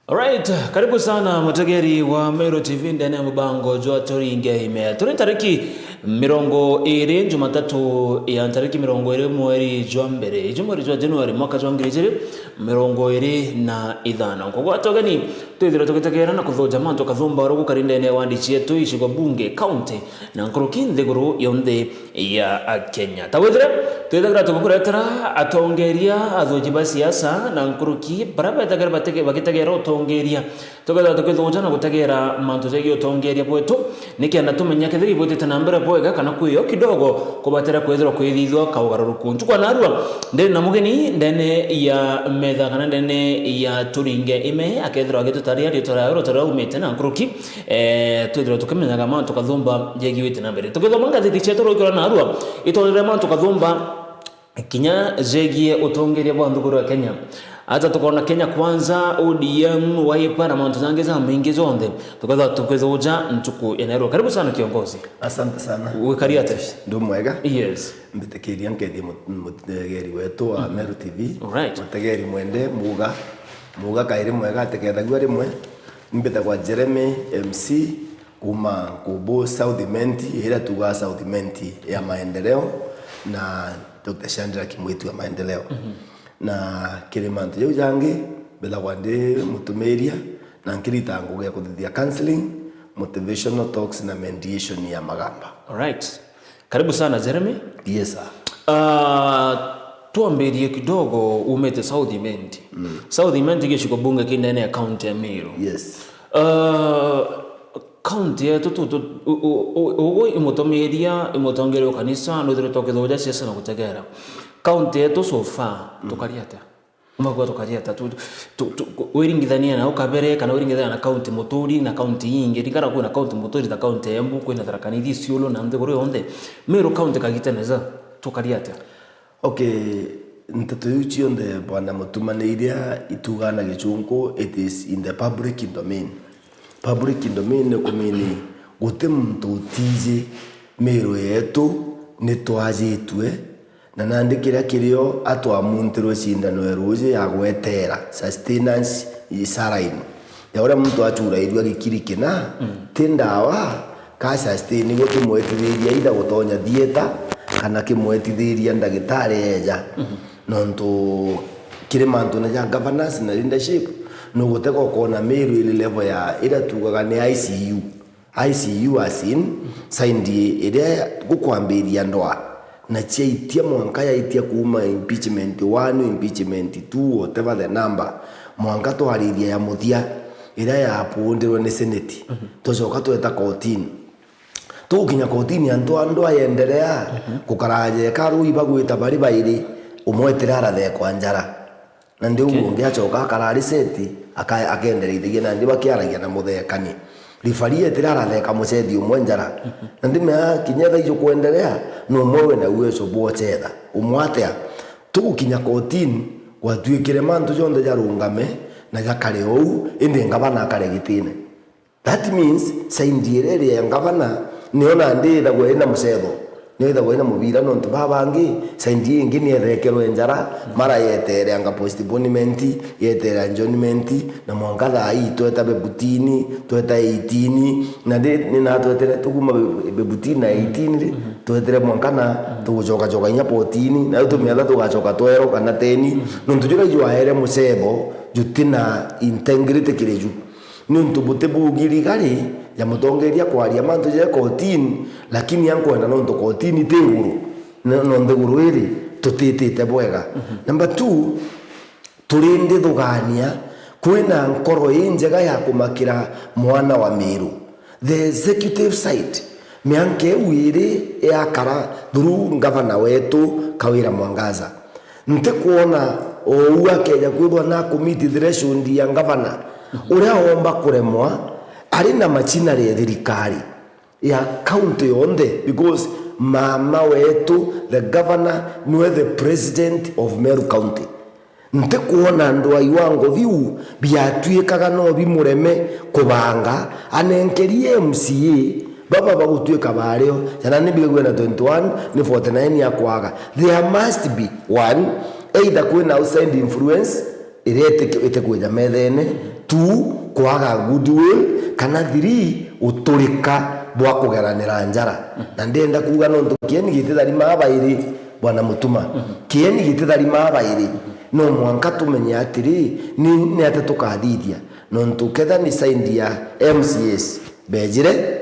Alright, karibu sana mutegeri wa Meru TV ndani ya mubango jwa turinge ime. Turi tariki mirongo iri Jumatatu ya tariki mirongo iri mweri jwa mbere. Jumweri jwa Januari mwaka jwa ngiri mirongo iri na ithano. Kwa atogani twithira tugitegera na kuthoja manto kathumba orogu karinde ene wandichi yetu ishigo bunge county na nkoroki nthiguru yonthe ya Kenya. Tawithira twithira tugukuretera atongeria athoji ba siasa na nkoroki baraba tegera bagitegera utongeria tugatha tukithoja na gutegera manto jegi utongeria bwetu nikianda tumenya kethiri bwetete na mbere bwega kana kuyo kidogo kubatera kwethira kwithithwa kaugaruruku ntukwa narua ndene na mugeni ndene ya metha kana ndene ya turinge ime akethira agitutaria ritora rotara umete na nkoroki twithira tukimenyaga manto kathumba jegi wete na mbere tukithoma ngathiti chetu rokira narua itorere manto kathumba kinya jegi utongeria bwa nthuguru ya Kenya. Hata tukaona Kenya Kwanza, ODM, Wiper na mambo zange za mingi zote. Tukaza tukwezoja ntuku ya Nairobi. Karibu sana kiongozi. Asante sana. Wekariate. Ndo mwega? Yes. Mbitekeri yanke mutegeri wetu wa Meru TV. Alright. Mutegeri mwende muga kairi mwega ateketha gwari mwe. Mbita kwa Jeremy MC kuma kubo South Menti, ila tuga South Menti ya maendeleo na Dr. Chandra Kimwitu ya maendeleo. Na kirimanto yo jange bela wande mutumeria na nkirita nguge kuthithia counseling, motivational talks na mediation ya magamba. Alright. Karibu sana Jeremy. Yes sir. Tuambirie kidogo umete South Menti. South Menti gishiko bunge kindene ya county ya Meru. Yes. County ya ugo imotongeria kanisa no dire tokithoja siasa na gutegera. County yetu so far tukariata umagwa tukariata wiringithania na ukabere kana wiringithania na county muturi na county ingi rikara kuna county muturi ta county Embu kwina Tharaka Nithi Isiolo na nthiguru yonthe Meru county kagiteneza tukariata. Okay, nteto yuchi onde bwana mutumaniria itugana gichunko, it is in the public domain. Public domain ne kumini gute muntu tije Meru yetu ne twajitwe na nandikira kirio atwa muntirwe cindano eroje ya gwetera sustenance isaraino ya ora muntu achura irwa gikirikina tindawa ka sustain go tumwetithiria ida gutonya dieta kana kimwetithiria ndagitari eja nonto kire mantu na ya governance na leadership no guteko kona Meru ile level ya ira tugaga ni ICU asin saindi ire gukwambiria ndoa na chaitia mwanka ya itia kuuma impeachment 1 impeachment 2 whatever the number mwanka to hariria ya muthia ira ya ponderwa ni senate tocoka tweta kotini tukinya kotini andu ayendelea kukaraje karu ibagwita bari bairi umwetera arathe kwa njara na ndio unge acoka karari seti akaendereithia na ndi bakiaragia na muthekani rifarie tirara theka mucethi umwe njara na ndimea kinyetha ijo kuendelea no mwewe na uwezo bwochetha umwatea tukinya kotini gwatuikire mantu jonde jarungame na jakare ou indi ngabana kare gitine. That means saindiere ya ngabana niona ndira gwena mucetho niitha gwena mubira no ntubabangi saindie ingi ni erekerwe njara mara yetere anga postponement yetere adjournment na mwangala ai tweta bebutini tweta 18 na ni na twetere tuguma bebutini na 18 twetere mwangana tugocoka coka inya 14 na tumiatha tugacoka twero kana 10 no ntujura jwaere mucebo jutina integrity kireju ni ntubute bugiri gari ya mutongeria kwaria mantu je kotini lakini yankwenda no ndo kotini teguru no ndeguru iri tutitite bwega. Number 2 turinde thugania kwina nkoro injega ya kumakira mwana wa Meru the executive side mianke wiri ya kara through governor wetu Kawira Mwangaza nte kuona ouwa Kenya kwithwa na committee threshold ya governor uria omba kuremwa arina machina ya thirikari ya county onde because mama wetu the governor no the president of Meru County nte kuona ndo aiwango viu biatuikaga no bimureme kubanga anenkerie MCA baba bagutuika bareo yana nibigwe na 21 ni 49 ya kwaga. There must be one either kwina outside influence irete ite kuja methene tu kwaga goodwill kana 3 uturika bwa kugeranira njara na ndenda kuga no ndukieni gitithari mabairi bwana mutuma kieni gitithari mabairi no mwanka tumenye atiri ni ate tukathithia no ntuketha ni saindi ya MCS bejire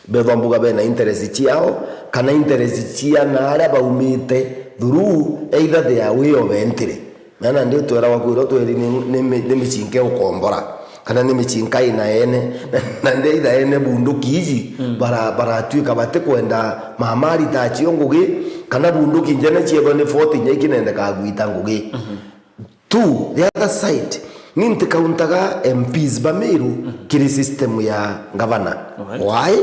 bevambuga bena interest ciao kana interest cia na ara baumite through either their way of entry mana ndio twera wakwiro tweri ni michinke ukombora kana ni michinka ina ene na ndio ida ene bunduki ici bara tuika bate kwenda mamari ta chiongugi kana bunduki njene chiebo ni 40 nyeki nende kagwita ngugi tu the other side ninti kauntaga MPs Bamiru kiri system ya governor why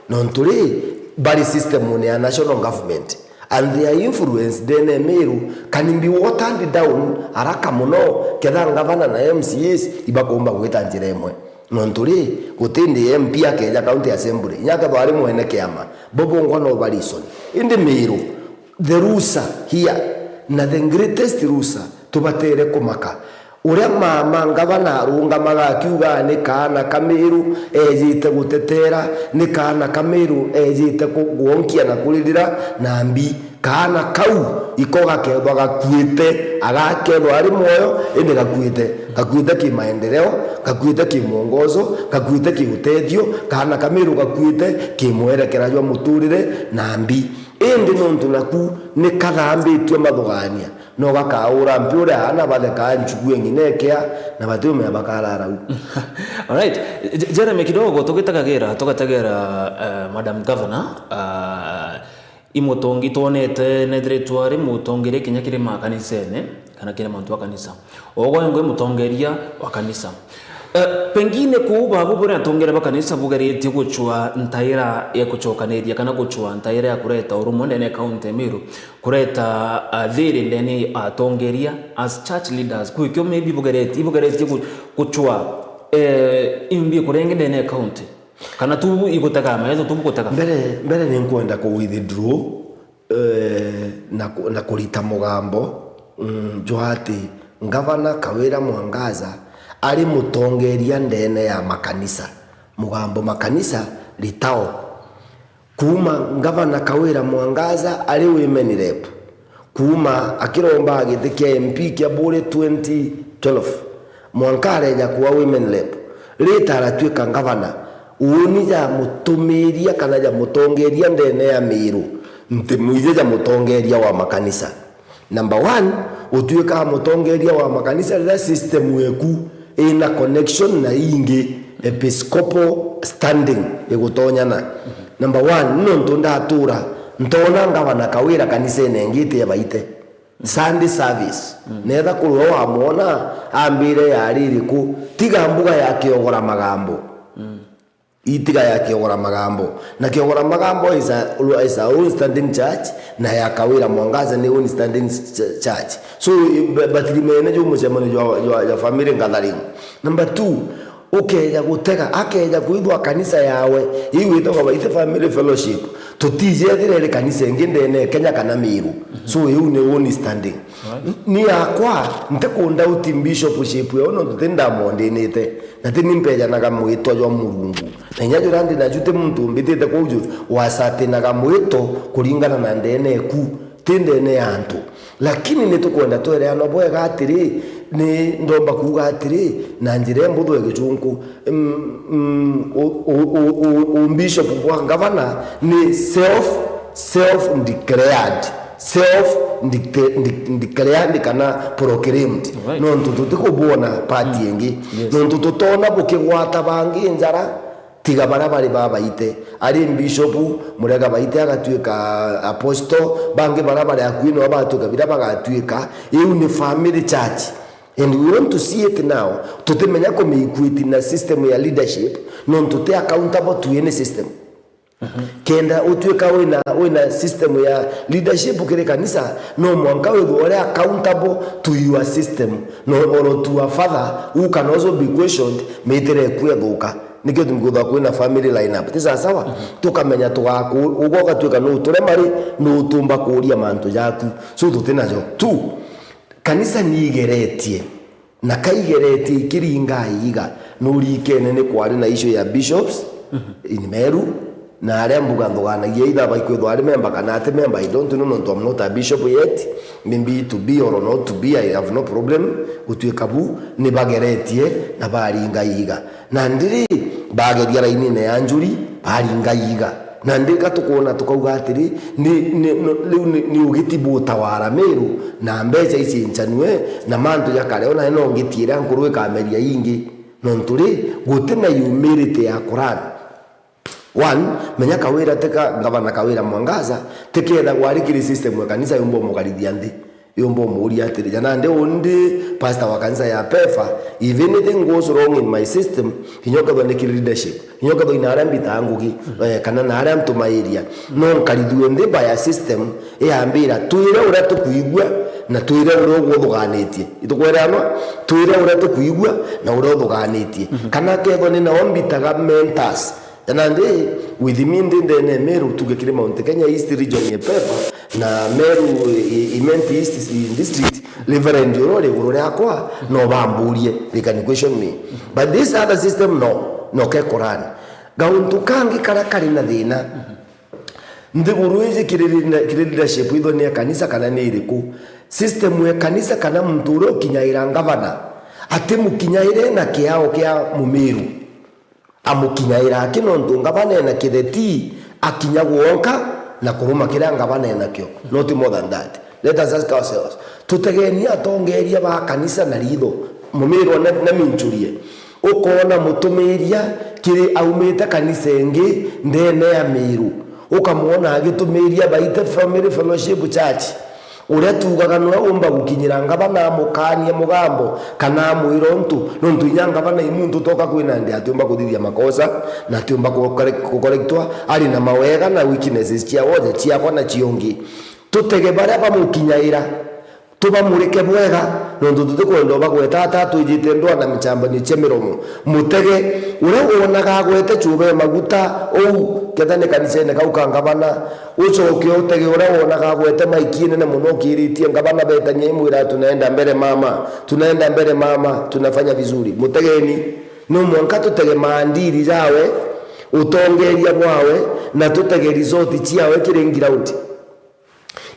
non-turi bari system ya national government and their influence dene Meru can be watered down haraka muno ketha governor na MCS ibakomba gwita njira imwe non-turi gutindi MP akeja county assembly nyaka bari mwene kiama bobo ngono barison indi Meru the rusa here na the greatest rusa tubatere kumaka uria mama ngavana arunga magakiuga ni kana Kamiru ejite gutetera ni kana Kamiru ejite kuonkia na kulidira na mbi kana kau ikoga kethwa gakuite agakethwa ari moyo ende gakuite ki maendeleo gakuite ki mwongozo gakuite ki uteithio kana Kamiru gakuite ki mwerekera jwa muturire na mbi ende nontu naku ni kathambitwe mathugania no gakaura mpure ana batheka nchugue nginekea na batume abakarara all right Jeremy kidogo tugitagagera madam governor imutongi tonete nedretware mutongere kinya kire makanisene kana kire mantu kanisa ogo ngo mutongeria wa kanisa pengine kuba bubura tongera bakanisa bugariti guchwa ntaira ya kuchokaneria kana guchwa ntaira ya kureta urumo nene county Meru kureta thiri ndeni atongeria as church leaders kuikyo maybe bugariti guchwa imbi kurenge ndene county kana tu igutaka mayezo tu bugutaka mbere ni nkwenda ku withdraw na kurita mugambo Johati ngavana Kawira Mwangaza ari mutongeria ndene ya makanisa mugambo makanisa litao kuma ngavana Kawira Mwangaza ari women rep kuma akiromba agithikia MP kia bure 2012 mwankare ya kuwa women rep ritara twika ngavana uoni ya mutumiria kana ya mutongeria ndene ya Meru ntimuije ya mutongeria wa makanisa number 1 utuika mutongeria wa makanisa la system weku ina connection na ingi episcopal standing egutonyana number 1 nonto ndatura ntona ngavana Kawira kanisa nengite ya baite Sunday service netha kuruo wa mona ambire yaririku tiga mbuga ya Kiogora Magambo itiga ya Kiogora Magambo na Kiogora Magambo is a own standing church na ya Kawira Mwangaza ni own standing church so batirimene jo musemano ya family gathering number 2 ukeja gutega akeja kuithwa kanisa yawe iwito kwa baite family fellowship tutije thire kanisa nginde ne Kenya kana Meru so you ne own standing ni akwa ntekunda uti bishopship yo no tutenda mondinite na tinimpeja na kamwito jo Mulungu na nyajo randi na jute muntu mbitete kuju wasate na kamwito kulingana na ndene ku tendene yantu lakini nitukwenda twere ano bwega atiri ni ndomba kuga atiri na njire mbutho egicunku bishop wa governor ni self declared kana proclaimed no tutikubuona party yengi no tutona bukigwata bangi njara tiga barabari babaite ari bishop murega baite agatuika apostle bangi barabari akwino abatuka biraba agatuika you ni family church and we want to see it now tutemenya ko equity na system ya leadership no tute accountable to any system kenda utuika wena system ya leadership kire kanisa no mwanka we accountable to your system no or to a father who can also be questioned metere kueguka nikyo tumgutha kwina family lineup tisa sawa tukamenya tugaku ugoka twika no ture mari no tumba kuria mantu yaku so tutinajo tu kanisa nigeretie na kaigereti kiringa iga nurikene ni kwari na issue ya bishops in Meru na aria mbuga thoganagia either bakwithwa ari member kana ati member. I don't know, I'm not a bishop yet, maybe to be or not to be, I have no problem. Gutuika bu ni bageretie na baringa iga na ndiri bageria raini ne anjuri baringa iga na ndika tukona tukauga atiri ni ugitibu tawara Meru na mbeca ici nchanwe na mantu ya kare ona no ngitira nkurwe kameria ingi no nturi gutina humility ya Quran. One, menya kawira teka ngabana kawira Mwangaza teketha gwarikiri system ya kanisa yombo mugarithia ndi yombo muri atiri jana nde undi pastor wa kanisa ya Pefa. If anything goes wrong in my system hinyoka thone leadership hinyoka thone arambita angugi kana na aram to my area no karithuwe ndi by system ambira tuire ura tukuigwa na tuire ura guthuganitie itukwera no tuire ura tukuigwa na ura guthuganitie kana ketho ni na ombitaga mentors. And with the Mindende Meru tugekire Mount Kenya East region ya Pepa na Meru Imenti East district Reverend Jorore urore akwa no bamburie, they can question me. But this other system no ke Quran gauntu kangi karakari na thina ndi uruize leadership itho ni kanisa kana ni iriku system ya kanisa kana mturo kinyaira ngavana ate mukinyaire na kiao kia Mumeru amukinyaira kino ntunga banena kideti akinya guonka na kuruma kiranga banena kyo, not more than that. Let us ask ourselves, tutegeni atongeria ba kanisa na ritho Mumeru na minchurie ukona mutumiria kiri aumete kanisa ingi ndene ya Meru ukamuona agitumiria baite family fellowship church uria tugaga no umba gukinyira ngabana mukanie mugambo kana muirontu no ntunyanga bana imuntu toka kwina ndi atumba kuthithia makosa na tumba kukorektwa ali na mawega na weaknesses cia wothe cia kona chiongi tutege baria bamukinyaira tuba murike bwega no tutukwenda bagweta tatu ijite ndo na michamba ni chemiromo mutege uria wonaga gwete chube maguta ou kethane kanisa ne kaukanga bana ucoke utege uria wonaga gwete maikine ne muno kiritie ngabana betanye mwira tunaenda mbele mama tunafanya vizuri mutegeni no mwanka tutege maandiri jawe utongeria bwawe na tutege resort ciawe kiringira uti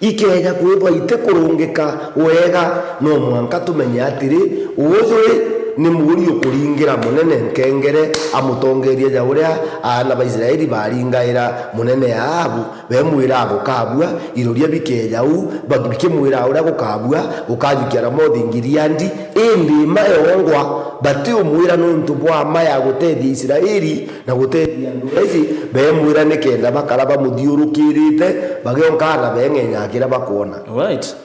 ikeja kwibwa ite kurungika wega no mwanka tumenya atiri uwe ni muri ukuringira munene nkengere amutongeria ja uria ana Baisiraeli baringaira munene abu bemwira gukabua iroria bikeja u bagikimwira uria gukabua ukajukiara mothingiriandi indi mayongwa bati umwira nuntu bwa maya gutethi Israeli na gutethi andu ezi bemwira nikenda bakara bamuthiurukirite bagionkana beng'enyakira bakuona. Right.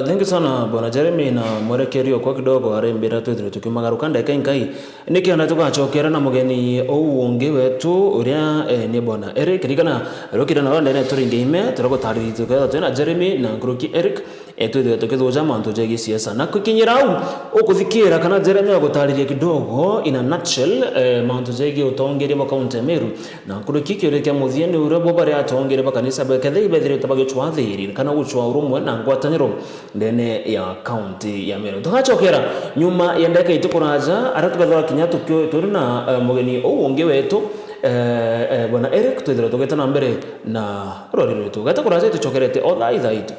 Thank you sana Bwana Jeremy na mwerekerio kwa kidogo arembera twethire tukimagaruka ndeka inkai nikiona tukachokera na mugeni ouonge wetu uria ni Bwana Eric rigana rokira na wanda turinge ime turagotari tuketha twena Jeremy na Nguruki Eric twethire tukithoja mantu jegi siasa na kukinyira au ukuthikira kana Jeremy agotaririe kidogo in a nutshell mantu jegi utongeria ba county Meru na Nguruki kireke muthieni uria bo bari atongeria ba kanisa ba kethe bethire tabagechwa thiri kana guchwa urumwe na ngwataniro ndene ya county ya Meru. Tukachokera nyuma ya ndeka itukuraja aratugathwa kinya tukyo turi na mugeni ouonge wetu Bwana Eric twethira tugetana mbere na rori rwetu gatukuraja tuchokerete otha ithaito.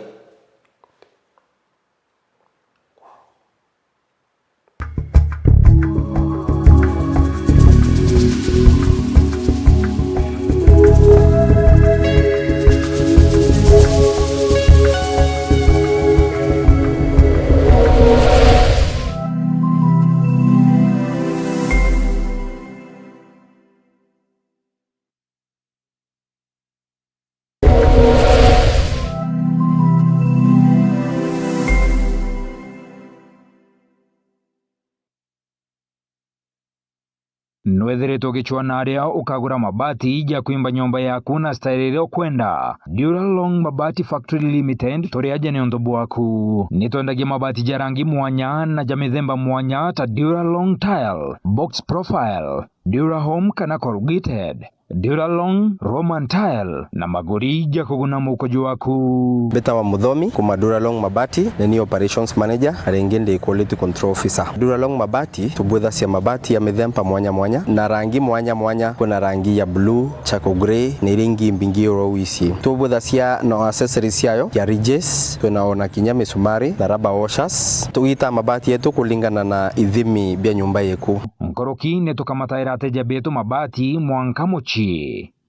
Nwethiritwo gichwana aria ukagura mabati ija kuimba nyomba yaku na style ile ukwenda. Duralong Mabati Factory Limited turi aja ni ondobu waku. Nitwendagia mabati ja rangi mwanya na ja mithemba mwanya ta Duralong Tile, Box Profile, Durahome kana corrugated. Duralong, Roman Tile na Magorija kuguna mukojo waku. Beta wa Muthomi kuma Duralong Mabati ni operations manager arengende quality control officer. Duralong Mabati tubwetha cia mabati ya mithemba mwanya mwanya na rangi mwanya mwanya. Kuna rangi ya blue, charcoal grey na rangi mbingi rowisi. Tubwetha cia no accessories yayo ya ridges, tunaona kinya misumari na rubber washers. Tuita mabati yetu kulingana na ithimi bya nyumba yeku. Nkoroki netukamataira ateja betu mabati Mwankamochi.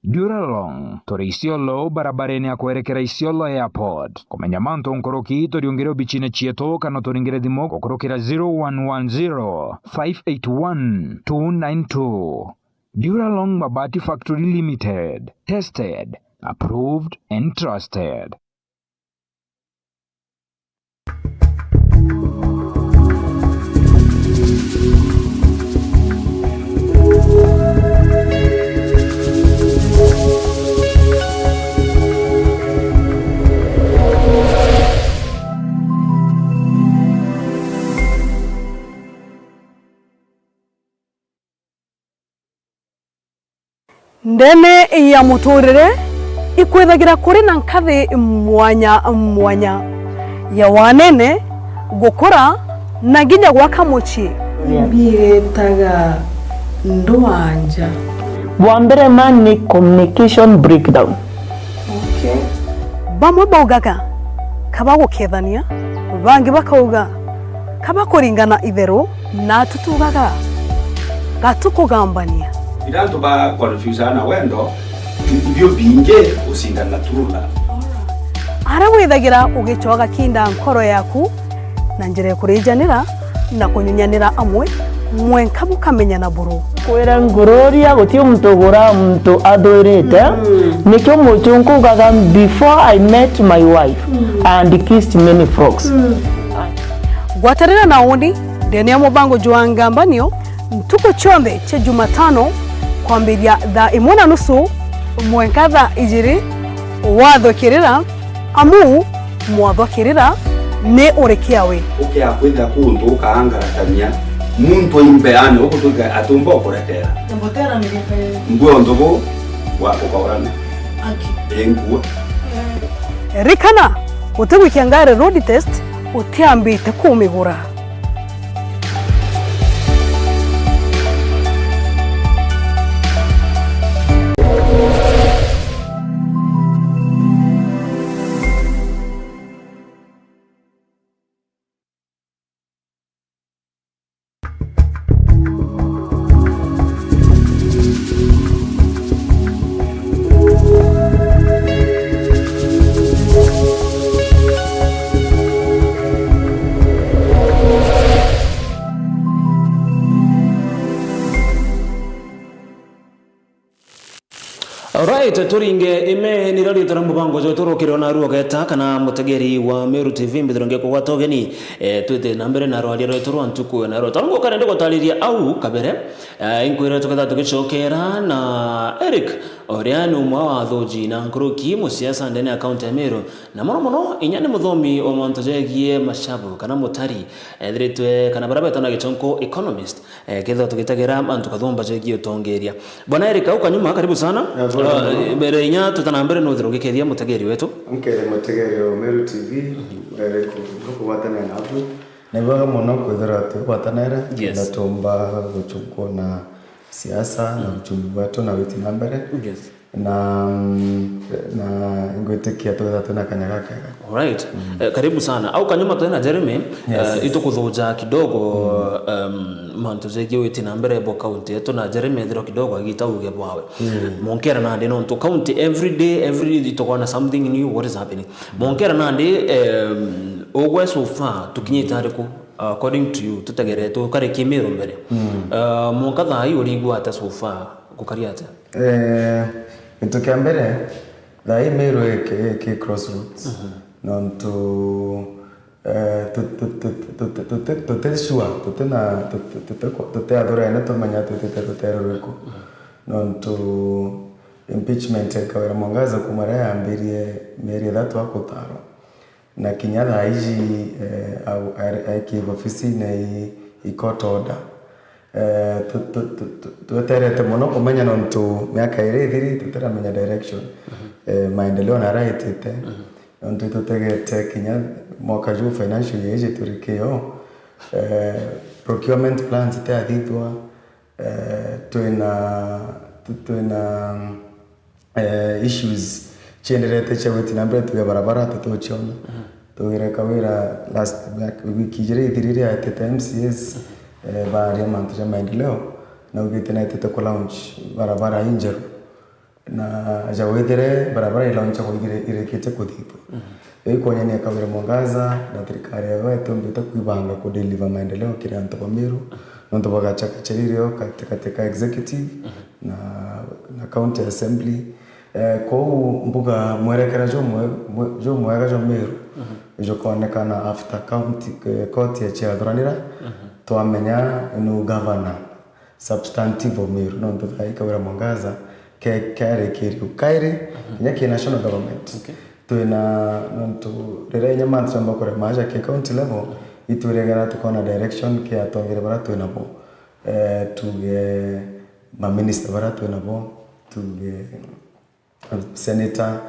Duralong tore Isiolo barabareni ya kuerekera Isiolo Airport. Kumenya manto nkoroki toriongere bichine chieto kana toringere dimo okorokera 0110 581 292. Duralong Mabati Factory Limited. Tested, approved and trusted. Ndene ya muturire ikwethagira kuri na nkathi mwanya mwanya ya wanene gukora na ginya gwaka muci bietaga ndwanja Wambere man ni communication breakdown. Okay. Bamwe baugaga kabagukethania bangi bakauga kabakuringana itheru na tutugaga gatukugambania Irantu ba confuse ana wendo ibyo binge usingana turula. Ara withagira ugicoga kinda nkoro yaku na njire kurijanira na kunyunyanira amwe mwenka bukamenya na buru Kwera ngororia gutio mtogora mtu adorete nikyo muchungu gaga before I met my wife and kissed many frogs. Gwatarira na undi ndene ya mubango juangambanio ntuko chombe che Jumatano kwambiria thaa 1:30 mwenka thaa 2 wathokirira amu mwathokirira ne urekiawe Uke akwitha kundu kaangaratania muntu imbeane ukutuka atumba okuretera. Mbotera nilipe Ngwe ndobo wa kukaurana. aki Engwa. Rikana utegwikiangare road test utiambite kumigura Alright, turinge ime ni radio tara mubango jo turokiro na ruo geta kana mutegeri wa Meru TV mbithironge ko watogeni twite nambere na ro radio turu antuku na ro tarongo kana ndiko taliria au kabere inkwira tukatha tukicokera na Eric Oriani umwa wa thoji na nkroki musiasa ndene account ya Meru na mono inyane muthomi o mantojegie mashabu kana mutari thiritwe kana baraba tona gichonko economist ketha tukitagera antu kathomba jegio tongeria bwana Eric au kanyuma karibu sana. Mbere inya tutanambere no thirongekethia mutegeri wetu Mkere mutegeri wa Meru TV kuwatana na hapo na bora muno kwethera tuwatanera na tomba guchukua na siasa na uchumi wetu na witi nambere na ngwetekia tuweza tena kanyaga kega. Alright. Karibu sana. Au kanyuma tena Jeremy itukuthoja kidogo mantu zegi witi nambere bo county yetu na Jeremy thiro kidogo agita uge bwawe. Monkera na ndino to county every day itokwana something new what is happening. Monkera na ndi ogwe so far tukinyita ariku according to you tutagere to kare kimero mbere. Monkatha ayi urigwa ata so far kukaria ata. Nitokea mbere dai Meru ke crossroads nonto tuteshua adora ina tomanya tutereko nonto impeachment kawera mwangaza kumara ya mbere dhatu akotaro na kinyadha aiji au aiki ofisi na court order tweterete muno kumenya nontu miaka iri ithiri tutiramenya direction maendeleo na raitite nontu tutegete kinya mwaka juu financial year ije turikio procurement plans teathithwa twina issues chienderete chaweti nambere tuge barabara tutochiona tugire kawira last wiki jire ithirire atete MCS baadhi ya mantu ya maendeleo na ugitena itete ku launch barabara injeru na jawethere barabara ilauncha kwa irekete kuthithwa ikonya ni akawira mwangaza na serikali yetu mbita kuibanga ku deliver maendeleo kile antu kwa Meru ndo bagachaka chiririo katika executive na county assembly ko mbuga mwerekera jo mwega jo Meru jo konekana after county court ya chiadranira twamenya no governor substantive of Meru ndo ikawira mwangaza kare kiriu kaire nyaki national government twina ndo rere nyama tsamba kore maja ke county level ituregera tukona direction ke atongere bara twina bo tuge ma minister bara twina bo tuge senator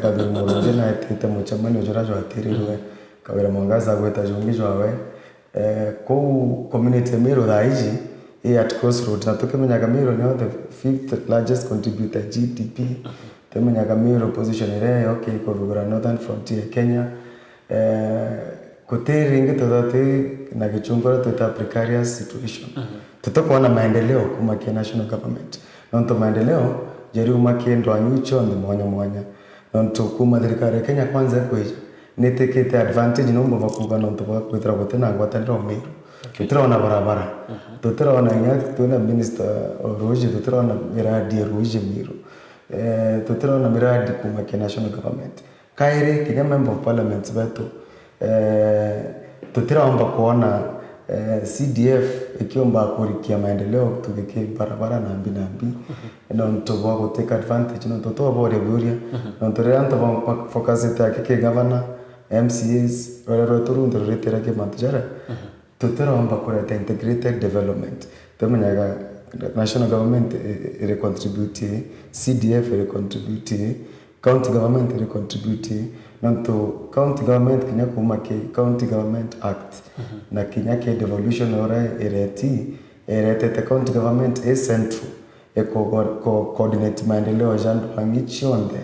Kabir Muronje na tete muchamani ujurajo atirirwe kawira mwangaza gweta jungijwa we ko community Meru raiji at crossroads na tukimenya Meru ni the 5th largest contributor GDP tumenya Meru position ile okay ko Rugura Northern Frontier Kenya kuteringi todote na kichungora tuta precarious situation tutakuwa na maendeleo kuma kwa national government nonto maendeleo jeri umake ndo anyucho ndi mwanya nonto kuma serikali Kenya kwanza kweja netekete advantage nombo bakuga nonto bakwitra gotena ngwatandro Meru tutiraona barabara tutiraona nyaki tuna minister Roji tutiraona miradi Roji Meru tutiraona miradi kuma kwa national government kaire kinya member of parliament betu tutiraomba kuona CDF ikiomba kurikia maendeleo tugeke barabara na mbi na ntobo go take advantage no toto bore buria no toreanto ba focus yake governor MCAs wale turundo retera ke mantjara tutiraomba kureta integrated development tumenyaga national government ire contribute CDF ire contribute county government ire contribute nanto county government kinya kumake county government act na kinya ke devolution ora erete county government is central coordinate maendeleo jandu hangichonde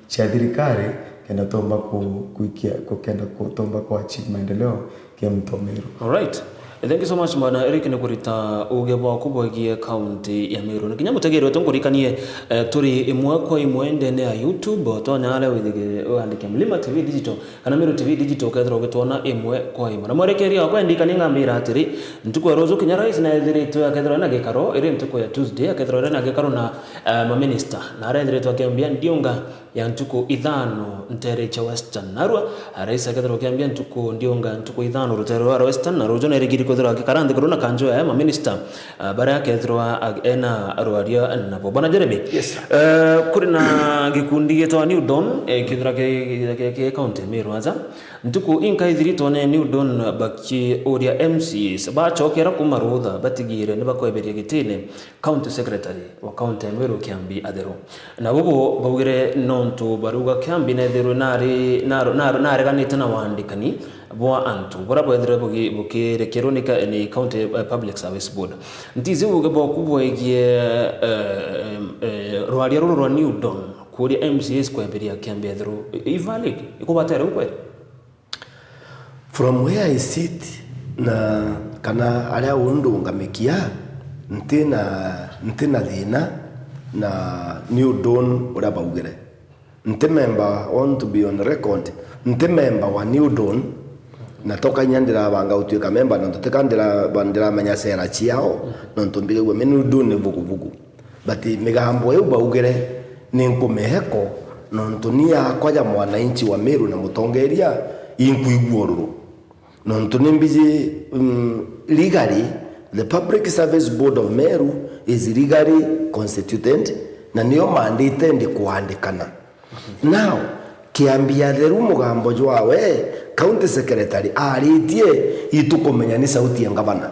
cha thirikari kenda tomba kuikia kenda kutomba ku achieve maendeleo kia Meru. All right. Thank you so much Bwana Eric Nekurita ugebo kubogie county ya Meru. Kinya mutegero tongurikanie turi imwe kwa imwe ndene ya YouTube tonyale withige andike Mlima TV Digital kana Meru TV Digital kethro gitona imwe kwa imwe. Na mwerekeria kwa ndika ni ngambira atiri ntuko rozo kinya rais na ethiri to akethro na gekaro iri ntuko ya Tuesday akethro na gekaro na ma minister na arendire to akiambia ndionga ya ntuko ithano ntere cha Western Narwa rais akethro akiambia ntuko ndionga ntuko ithano rutero wa Western na rojo na irigiri kwethro akikarande korona kanjo ya ma minister bara akethro ena arwaria na Bwana Jeremy kuri na gikundi gitwa New Dawn kithra ke county Meru aza ntuko inka ithiri tone New Dawn baki oria MCs ba chokera kumarutha batigire ne bakweberia gitine county secretary wa county Meru Kiambi Adero na bubu baugire nonto baruga Kiambi na Adero nare ganite na wandikani bwa antu bora bwethire bukirekero ni county public service board ntizi ugebo kubwegie rwaria ruru rwa New Dawn kuri MCS kweberia Kiambi Adero ivalid ikubatera ukweli from where I sit na kana aria undu ngamikia ntina thina na New Dawn ura baugire member want to be on record member wa New Dawn na toka nyandira banga utuika member na tutekandira bandira menya sera chiao no ntombige gwe New Dawn ne vugu but migambo yo baugire ni nkomeheko no ntonia kwaja mwananchi wa Meru na mutongeria inkuiguoruru no ntonembije legally the Public Service Board of Meru is legally constituted na niyo mandate ndi kuandikana now Kiambi Adero mugambo jwawe county secretary aritie itukomenya ni sauti ya gavana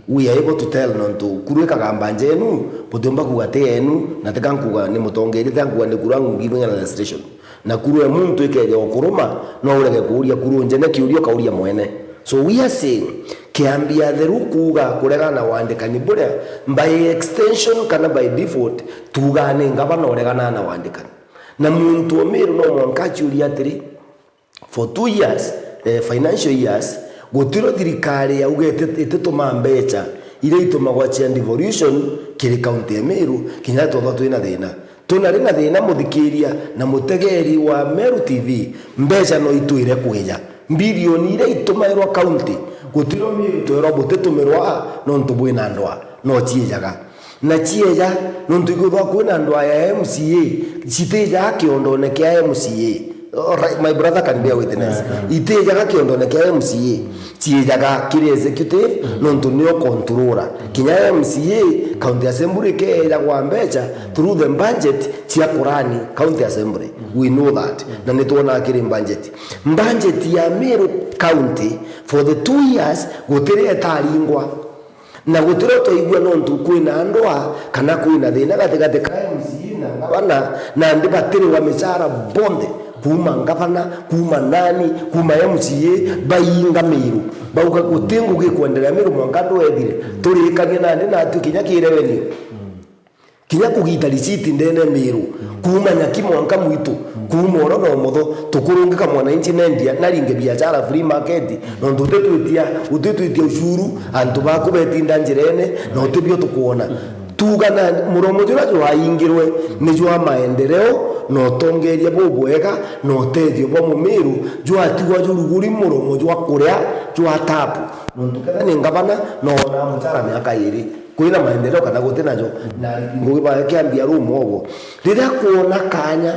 we are able to tell nonto kuruika gambanje enu potomba kugate enu na tekankuga ni mutongeri tankuga ni kurangu giving an illustration na kurue muntu ikeje okuruma no urege kuuria kurunje na kiurio kauria mwene. So we are saying kiambia theru kuga kurega na wandikani buria by extension kana by default tugane ngabana uregana na wandikani na muntu omiru no mwankachi uri atiri for 2 years financial years gutiro thirikari ya ugete itetuma mbecha ile itumagwa chia devolution kiri county ya Meru kinya totho twina thina tunari na thina muthikiria na mutegeri wa Meru TV mbeca no itwire kwija bilioni ile itumairwa county gutiro Meru twero butetumirwa no ntubwina ndwa no chiejaga na chieja no ntiguthwa kwina ndwa ya MCA chiteja kiondone kia MCA. Right, my brother can bear witness. Itejaga kiondone kia MCA chiejaga kiri executive no ntunio controller kinya MCA county assembly ke ya gwambecha through the budget chia Kurani county assembly. We know that na nituona kiri budget ya Meru county for the 2 years gutire etaringwa na gutire toigwa no ntu kwina ndwa kana kwina thina gatigati ka MCA na ngabana na ndibatire wa michara bonde kuma ngabana kuma nani kuma MCA bayinga Meru bauka gutengu gikuendelea Meru mwangando ethire turikanie nandi na tukinya kirevenio kinya kugita receipt ndene Meru kuma nyaki mwanka mwitu kuma oro no motho tukurungika mwana inchi nendia na ringe biashara free market no ndutetwitia ushuru antu bakubetinda njirene no tibio tukuona tugana muromo jura jo ayingirwe ni jo maendeleo no tongeria bobwega no tethio bo Meru jo atigwa juruguri muromo jo akuria jo atapu no tuketha ni ngabana no na mutara miaka iri kuina maendeleo kana gutena jo na ngugiba kiambia rumo ogo rira kuona kanya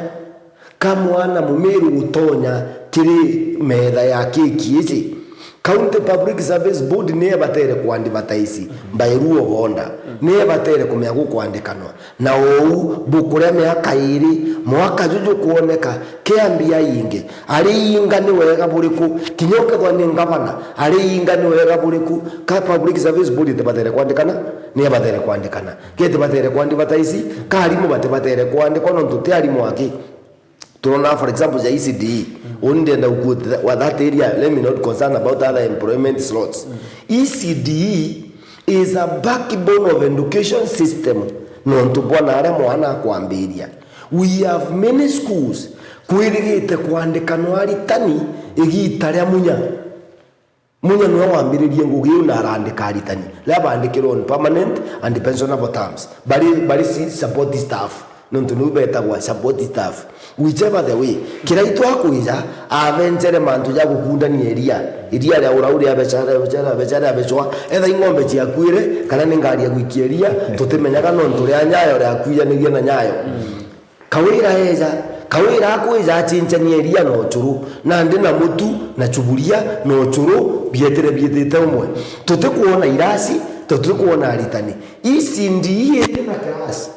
kamwana Meru gutonya kiri metha ya keki ici County Public Service Board ne batere kuandivataisi mbairuo honda ne batere kumya gukwandikano na ou bukure miaka iri mwaka juju kuoneka kiambia yinge ari inga ni wega buriku kinyoke kwa ni ngavana ari inga ni wega buriku ka Public Service Board te batere kuandikana ne batere kuandikana kete batere kuandivataisi karimu batere kuandikwa no tutari mwaki turona for example ya ECD only and with that area let me not concern about other employment slots. ECD is a backbone of education system no ntubona ara mwana kwambiria we have many schools kwirigite kwandikano ari tani igitaria munya no wambiririe ngugi na arandika aritani la bandikiro on permanent and pensionable terms bari support staff no tunubeta kwa support staff whichever the way kiraitwa kuija aventure mantu ya gukundani iria ya urauri abechara abechwa etha ingombe cia kwire kana ni ngari ya gwikieria tutimenyaga no nturia nyayo ya kuianiria na nyayo kawira akuija chinchania iria no churu na ndi na mutu na chuburia no churu bietete umwe tutikuona irasi tutikuona aritani isindi na class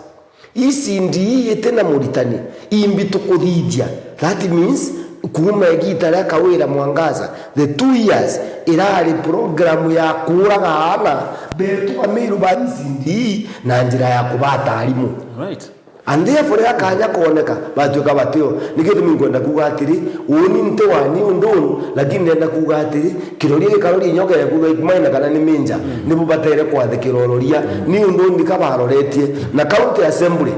isindi tena muritani imbi tukuthithia that means kuma gitara kawira mwangaza the 2 years irari program ya kuraga ana betu Meru ba isindi na njira ya kubata alimu right and therefore yakanya kuoneka batuka batio nikitu mingwenda kugatiri uni nte wani undunu lakini nenda kugatiri kirorie karori nyoka ya kuga imaina kana ni minja nibu batere kwathikirororia ni undunu kabaroretie na county assembly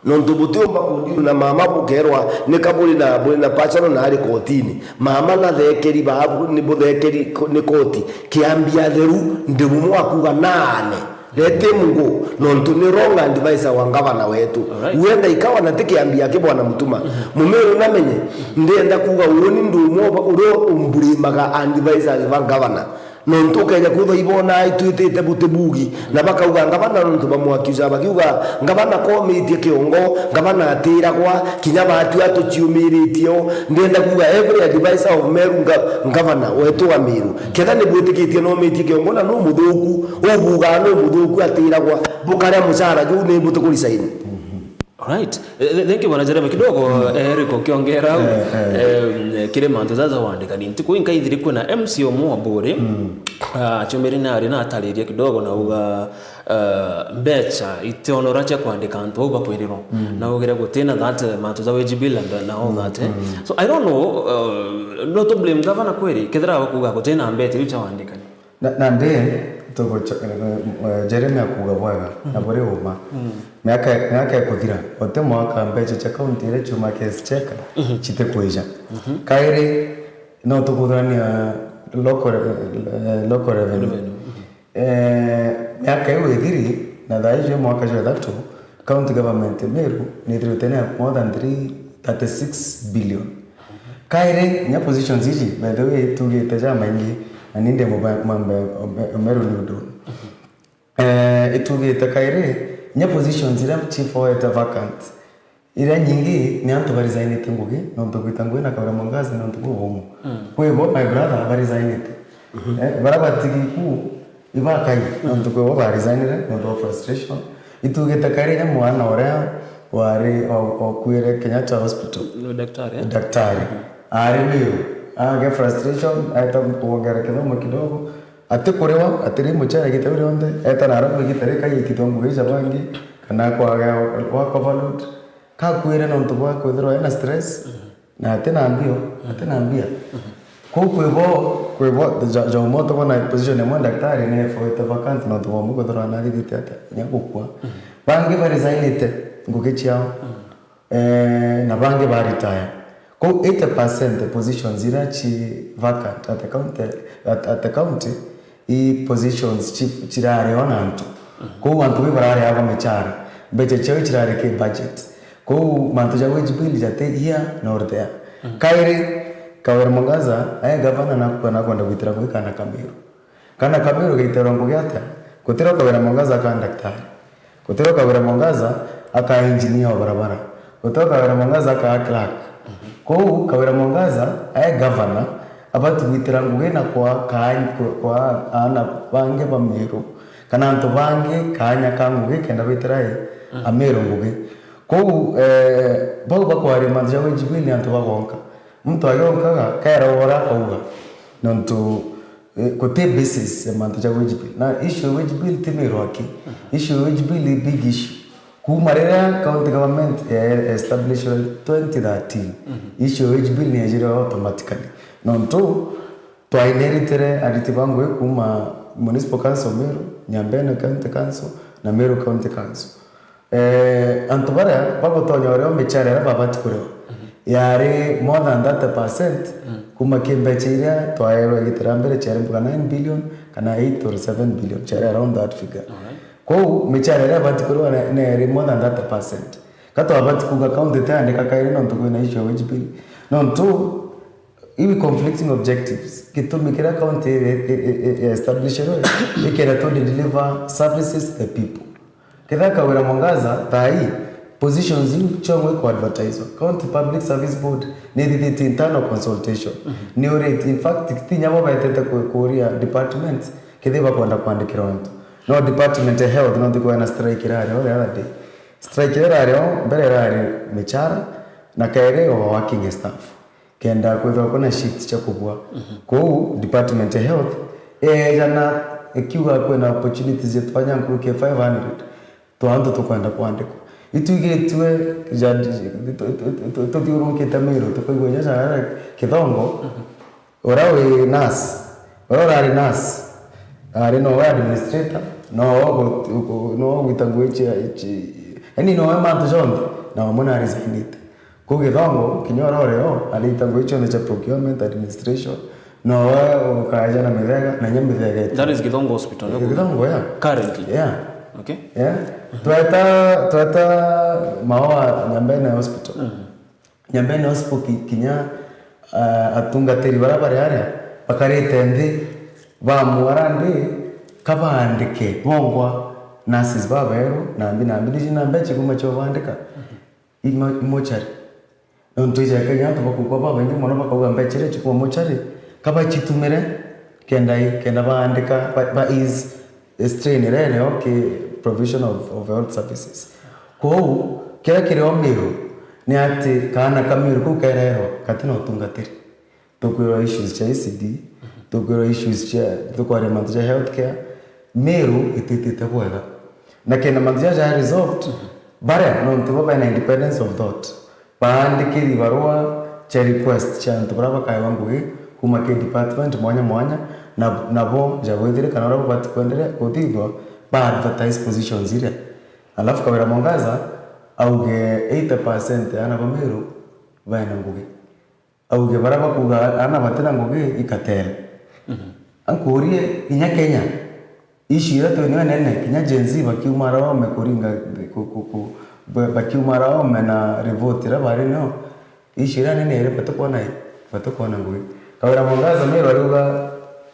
no ntubutio mbakundi na mama bukerwa ni kabuli na pachano na ari kotini mama na thekeri babu ni buthekeri ni koti kiambia theru ndibumu akuga nane lete mungu no ntuni wrong advisor wa ngavana wetu uenda ikawa na tikiambia ke bwana mutuma Mumeru namenye ndenda kuga uroni ndumo uro umburimaga advisors wa ngavana no ntukeja kutho ibona itwitite butebugi na bakauga ngavana no ntubamwakiuza bakiuga ngavana komitie kiongo ngavana atira kwa kinya batu atuchiumiritio ndenda kuga every advisor of Meru ngavana wetu wa Meru ketha ni bwitikitie no mitie kiongo na no muthuku ubuga no muthuku atira kwa bukare mucara ju ni butukuri saini Alright. Thank you bwana Jeremy kidogo Eric ukiongera kile mantu zaza wandika ni ntiku inkaithiri kuna MCO Mwamburi chumiri nari na atariria kidogo na uga mbecha itionora cha kwandika antu uba kwiriro na ugira gutina that mantu za wage bill and all that so I don't know no to blame governor kweri kithira bakuga gutina mbete icha wandika na nde togo Jeremy akuga bwaga na bore uma miaka ya kuthira ote mwaka mbecha cha county ile chuma case cheka chite kuija kaire no tukuthania local revenue miaka hiyo ithiri na thaijo mwaka jwa thatu county government Meru ni tena more than 36 billion kaire nya positions hizi by the way tugite jama ingi aninde mambe Meru nudo itugite kaire nya positions ira chief wa eta vacant ira nyingi ni antu barizainite ngugi no ntugitangwe na kabra mangazi no ntuguhomo kwebo my brother barizainite barabati ku ibakai no ntugo barizainire no frustration itugite kaire nya mwana ora wari okwire Kenyatta Hospital no daktari ari miyo age frustration aita kuongera kidogo ate kurewa atiri muchara gitawire onde eta narabu gitare kai kitongo hizo bangi kana kwa wa overload ka kuire no ntubwa kwithiro ena stress na tena ambia kwebo jo moto bona position ya daktari ne for the vacant no ntubwa mu kwithiro na gitata nyakukwa bangi barizainite ngukichao na bangi bari retire ko 80% positions ira chi vacant at the county I positions chirare onantu ko wantu bibarare ava mechara beche chao chirare ke budget ko mantu ja wage bill jate here nor there kaire Kawira Mwangaza aya gavana na kwenda gwitira ko kana Kamiru gitero ngugyata kutira Kawira Mwangaza ka daktari kutira Kawira Mwangaza aka engineer wa barabara kutira Kawira Mwangaza ka clerk ko Kawira Mwangaza aya gavana abatu gwitira ngugena kwa ana bange bameru kana antu bange kanya kanguge kenda bitirae amero nguge ko bo bakwari manja wejibili antu babonka mtu ayonkaga kaira ora kauga nonto kote basis manja wejibili na issue wejibili timero aki issue wejibili big issue kumarera county government established 2013 issue wejibili ni ajira automatically nonto twainheritere aditibangu kuma municipal council Meru, Nyambene county council na Meru county council antubara babo tonyoreo mechare babati kureo yari more than 30% kuma kimbechiria twaero gitirambere chere mbuga 9 billion kana 8 or 7 billion chere around that figure ko mechare babati kureo na yari more than 30% kato babati kuga county tande kakaire no ntukwena issue wage bill no ntu iwi conflicting objectives kitumikira county establish ikera to deliver services to the people kidha Kawira Mwangaza tai positions in chomwe kwa advertiser county public service board need the internal consultation ni rate in fact tinyabo baitete kuria department kidhiba kwenda kuandikira watu no department of health no ndiko na strike rare the other day strike rare mbere rare mechara na kaire wa working staff kenda kwetho kuna shift cha kubwa ko department of health jana ikiwa kuna opportunities ya tufanya kuruke 500 tuanze tukwenda kuandika itugetwe tutirunke tamiro tukoigwenya sana kithongo orawe nas orari nas ari no administrator no witangweche yani no mantu jonde na mona resignate kugithongo kinyora oreo alitango icho cha procurement administration no ukaja na mithega na nyamithega that is Githongo hospital Githongo currently okay tuata mawa Nyambene hospital Nyambene hospital kinya atunga teri barabara area bakarete ndi bamuarande kabandike bongwa nurses babero nambi jinambe chikuma cyo bandika imochari nontoja kanya bakukwa baba ndi mwana bakauga mbechere chikwa mochari kaba chitumere kenda baandika ba is strain rene okay provision of health services ko kira kireo Meru ni ati kana Kameru ku kerero katina utungatiri tukwira issues cha ECD tukwira issues cha tukware mantu cha healthcare Meru ititite bwega na kena mantu cha resolved bare no ntibo by independence of thought baandikiri barua cha request cha ntubraba kai wangu kuma ke department mwanya na nabo jawethire kana rabo batkwendere kuthithwa ba advertise positions ile alafu Kawira Mwangaza auge 80% ana Meru baina ngugi auge baraba kuga ana batena ngugi ikatele ankurie inya Kenya ishira to niwe nene kinya jenzi bakiumara wao mekuringa bakiumara wao na revolt ra bari no ishira nene ere pato ngugi Kawira Mwangaza Meru aluga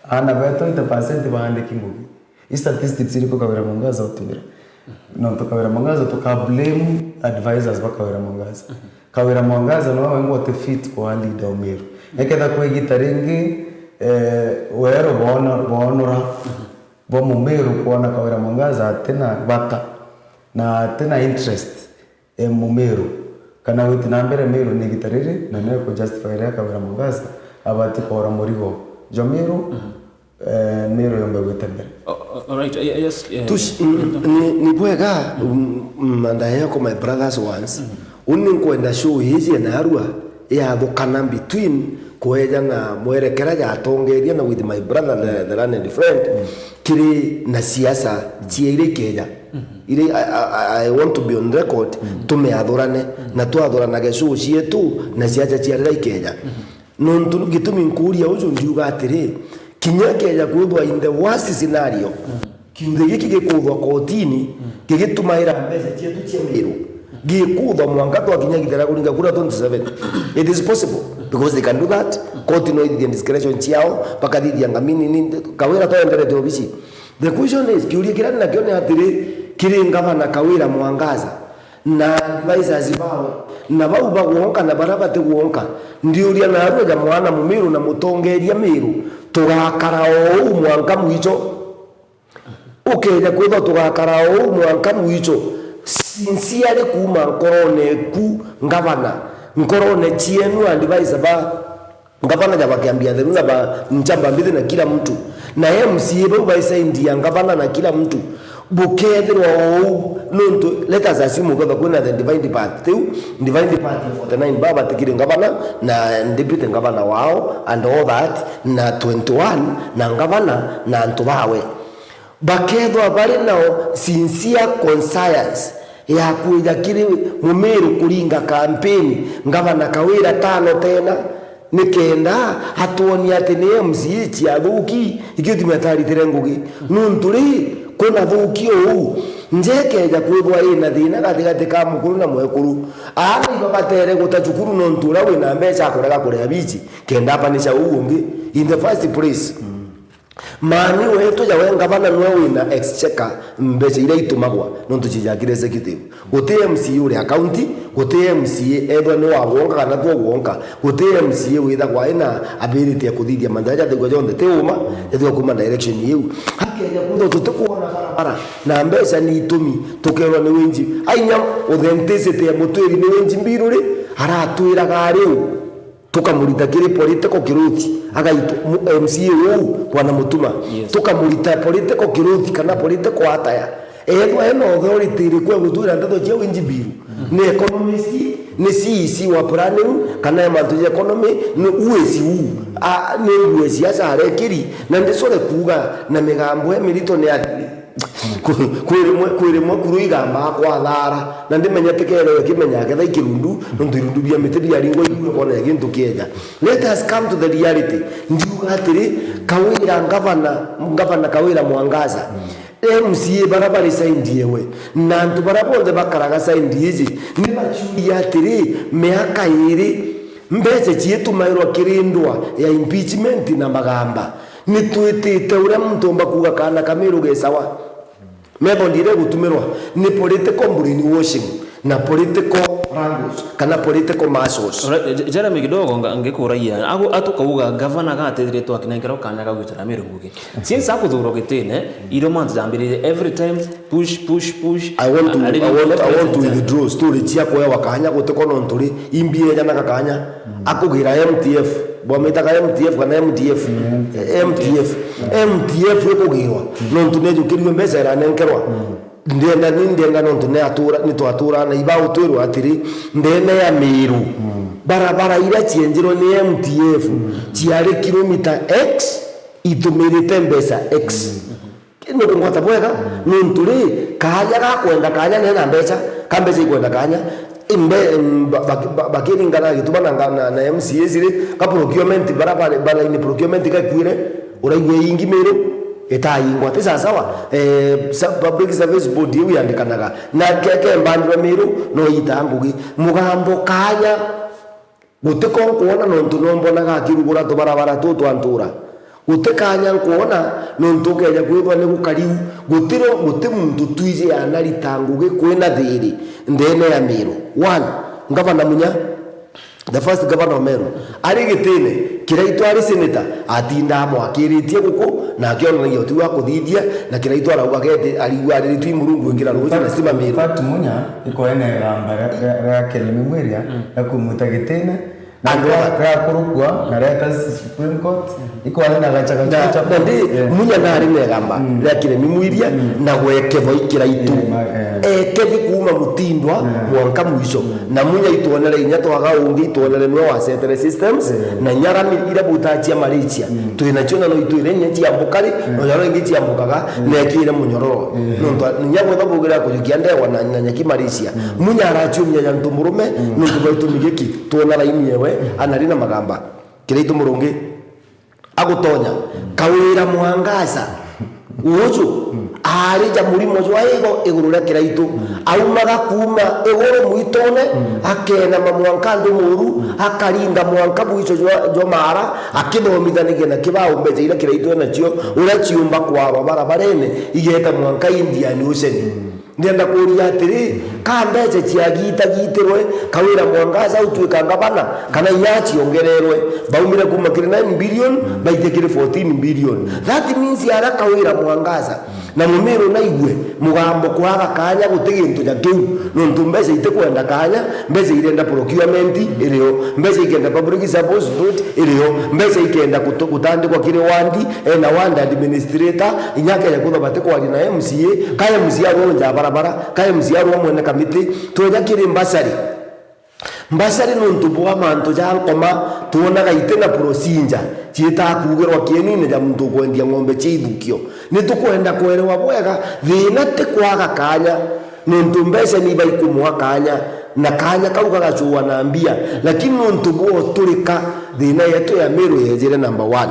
ana beto 80% baandiki ngugi statistics iliko Kawira Mwangaza utumira no to Kawira Mwangaza to ka blame advisors ba Kawira Mwangaza Kawira Mwangaza no wengo te fit kwa leader Meru ekeda kwa gitaringi wero bonora bo Meru kuona Kawira Mwangaza tena bata na tena interest Meru kana witi na mbere Meru ni gitariri na nayo ko justify ya Kawira Mwangaza abati kwa murigo jo Meru Meru yombe wetembere. All right, yes. Tush ni bwega manda yako my brothers once unin kwenda show hizi na arua ya thukana between kueja na mwerekera ya tongeria na with my brother the learned friend kiri na siasa tiere keja ile I want to be on record tumeadhorane na tuadhorana gesho cietu na siasa tiare ikeja nontu gitumi nkuria uzo ndiuga atiri kinya keja kuthwa in the worst scenario kiunde giki gikuthwa kotini gigitumaira mbeca cietu cia Meru gikuthwa mwanga twa kinya githera kuringa kura 27 it is possible because they can do that court no the discretion ciao pakadithia ngamini ni Kawira to endere to bici the question is kiuria kirani na kione atiri kiri ngavana Kawira Mwangaza na advisors bao na bau bagwonka na baraba te gwonka ndiuria na aruja mwana Mumiru na mutongeria Meru tugakara o mwanka mwicho ukeja kwitho tugakara o mwanka mwicho sincerely kuma nkorone ku ngavana nkorone chienu advisor ba ngavana ja bakiambia themu ba mchamba mbithi na kila mtu na MCA bo baisaindia ngavana na kila mtu bukethirwa o nonto let us assume kwamba kuna the divine path divine path 49 baba tikire ngavana na deputy ngavana wao and all that na 21 na ngavana na antu bawe bakethwa bari nao sincere conscience ya kuja kiri Mumiru kuringa campaign ngavana Kawira tano tena nikenda hatuoni ati ni MCA cia thuki ikithimataritire ngugi nunturi kuna thuki o njekeja kwithwa ina thina gatigati ka mukuru na mwekuru ari babatere gutacukuru nontura wina mbeca kurega kurea bici kenda panisha uungi in the first place mani wetu ya wenga bana nwe wina exchequer mbeca ile itumagwa nontu cijakire executive guti MCA uri county guti MCA ethwa ni wawonga kana tu wonga guti MCA witha kwa ina ability ya kuthithia mandaja thigwa jonde te uma ethwa kuma direction yiu hakenya kutho tutikuona barabara na mbeca ni itumi tukerwa ni winji ainya authenticity ya mutwiri ni winji mbiruri aratwiraga riu tukamurita kiri political kiruthi agaitu MCA wuu wana mutuma tukamurita political kiruthi kana political ataya ethwa eno authority iri kwa gutura ndatho cia winji biru ni economist ni CEC wa planning kana mantu ya economy ni uwezi huu ni uwezi asa arekiri na ndisore kuga na migambo ya milito ni ati kwiremwe kuruigamba kwa thara na ndimenya tikere kimenya getha ikirundu ndirundu bia mitiri aringo igwe kona gintu kieja let us come to the reality ndiuga atiri Kawira ngavana Kawira Mwangaza MCA barabara saindiewe na ntu barabonde bakaraga saindieji ni bachuri atiri miaka iri mbeze cietu mairwa kirindwa ya impeachment na magamba ni twitite uria muntu mbakuga kana Kameru gesawa method ire gutumirwa ni political brainwashing na political kana political muscles. Jeremy kidogo ngekuraia atukauga gavana gatethiretwo akinengero kanya gagwitara mirungugi since akuthuro gitine iro months jambirire every time push. I want to withdraw story chia kwa wakanya gutekono nturi imbie jana kakanya akugira MTF bometaka MTF kana MTF ekugirwa nontu nejukirio mbeca iranenkerwa ndienda nontu ni twatura na iba utwirwa atiri ndene ya Miru barabara ira cienjirwo ni MTF ciari kilomita X itumirite mbeca X no kungota bwega nontu ri kanya gakwenda kanya nena mbeca kambeca ikwenda kanya bakiringana gituma na MCA zire ka procurement barabara ni procurement ka kwire uraigwe ingi Miru etayingwa tisa sawa public service board yu yandikanaga na keke mbandwa Miru no yitangugi mugambo kanya gutiko kuona nontu nombona gakirugura to barabara to twantura utekanya kuona nontu keja kwithwa ni gukariu gutiro muntu twije anaritanguge kwina thiri ndene ya Miru. One ngavana munya the first governor of Meru ari gitine kiraitwa ari senator atinda mwakiritie guku na akiona ni yotu wa kuthithia na kiraitwa arauga gete arigwa ari twimurungu ngira ruta na sima Meru fact munya iko ene gamba ra kelemi mweria na kumuta gitine na kurugwa na reta Supreme Court iko na gacha munya na ari negamba ra kelemi mwiria na gweke boikira itu kethi kuma mutindwa mwanka mwisho na munya ituonere inya twaga ungi ituonere no wa settle systems na nyarami ira butachia Malaysia twina chona no itwire nya ciambukari no yaro ingi ciambukaga na ekire munyororo no nyabo tabugira kujukia ndewa na nyaki Malaysia munya arachumya ya ntumburume no tubatumigeki tuona laini yewe anarina magamba kireitu murungi agutonya kawira muhangaza uju arija muri mojwa ego egurura kiraitu aumaga kuma egoro muitone akena mamwankandu muru akaringa mwanka buicho jo mara akithomithanigia na kibao mbeje ira kiraitu na cio uraciumba kwa barabarene igeta mwanka Indian Ocean ndienda kuria atiri ka mbeje ciagita gitirwe kawira mwangaza utwika ngabana kana yachi ongererwe baumire kuma kire 9 billion baitekire 14 billion. That means yara kawira mwangaza na Mumiru na igwe mugambo kwaga kanya gutigintu ja kiu nontu mbeca itekwenda kanya mbeca irenda procurement iriyo mbeca ikenda public service board iriyo mbeca ikenda kutandikwa kire wandi na wandi administrator inyaka ya kutho bate kwali na MCA kaya MCA ronja barabara kaya MCA ro mwene kamiti toja kire mbasari nontu bwa manto jankoma tuonaga itena procedure ciita kugirwa kienine ja muntu kwendia ng'ombe ciithukio ni tukwenda kwerewa bwega thina te kwaga kanya nontu mbeca ni baikumwa kanya na kanya kauga gachuwa na mbia lakini nontu bwo turika thina yetu ya Meru yejire number 1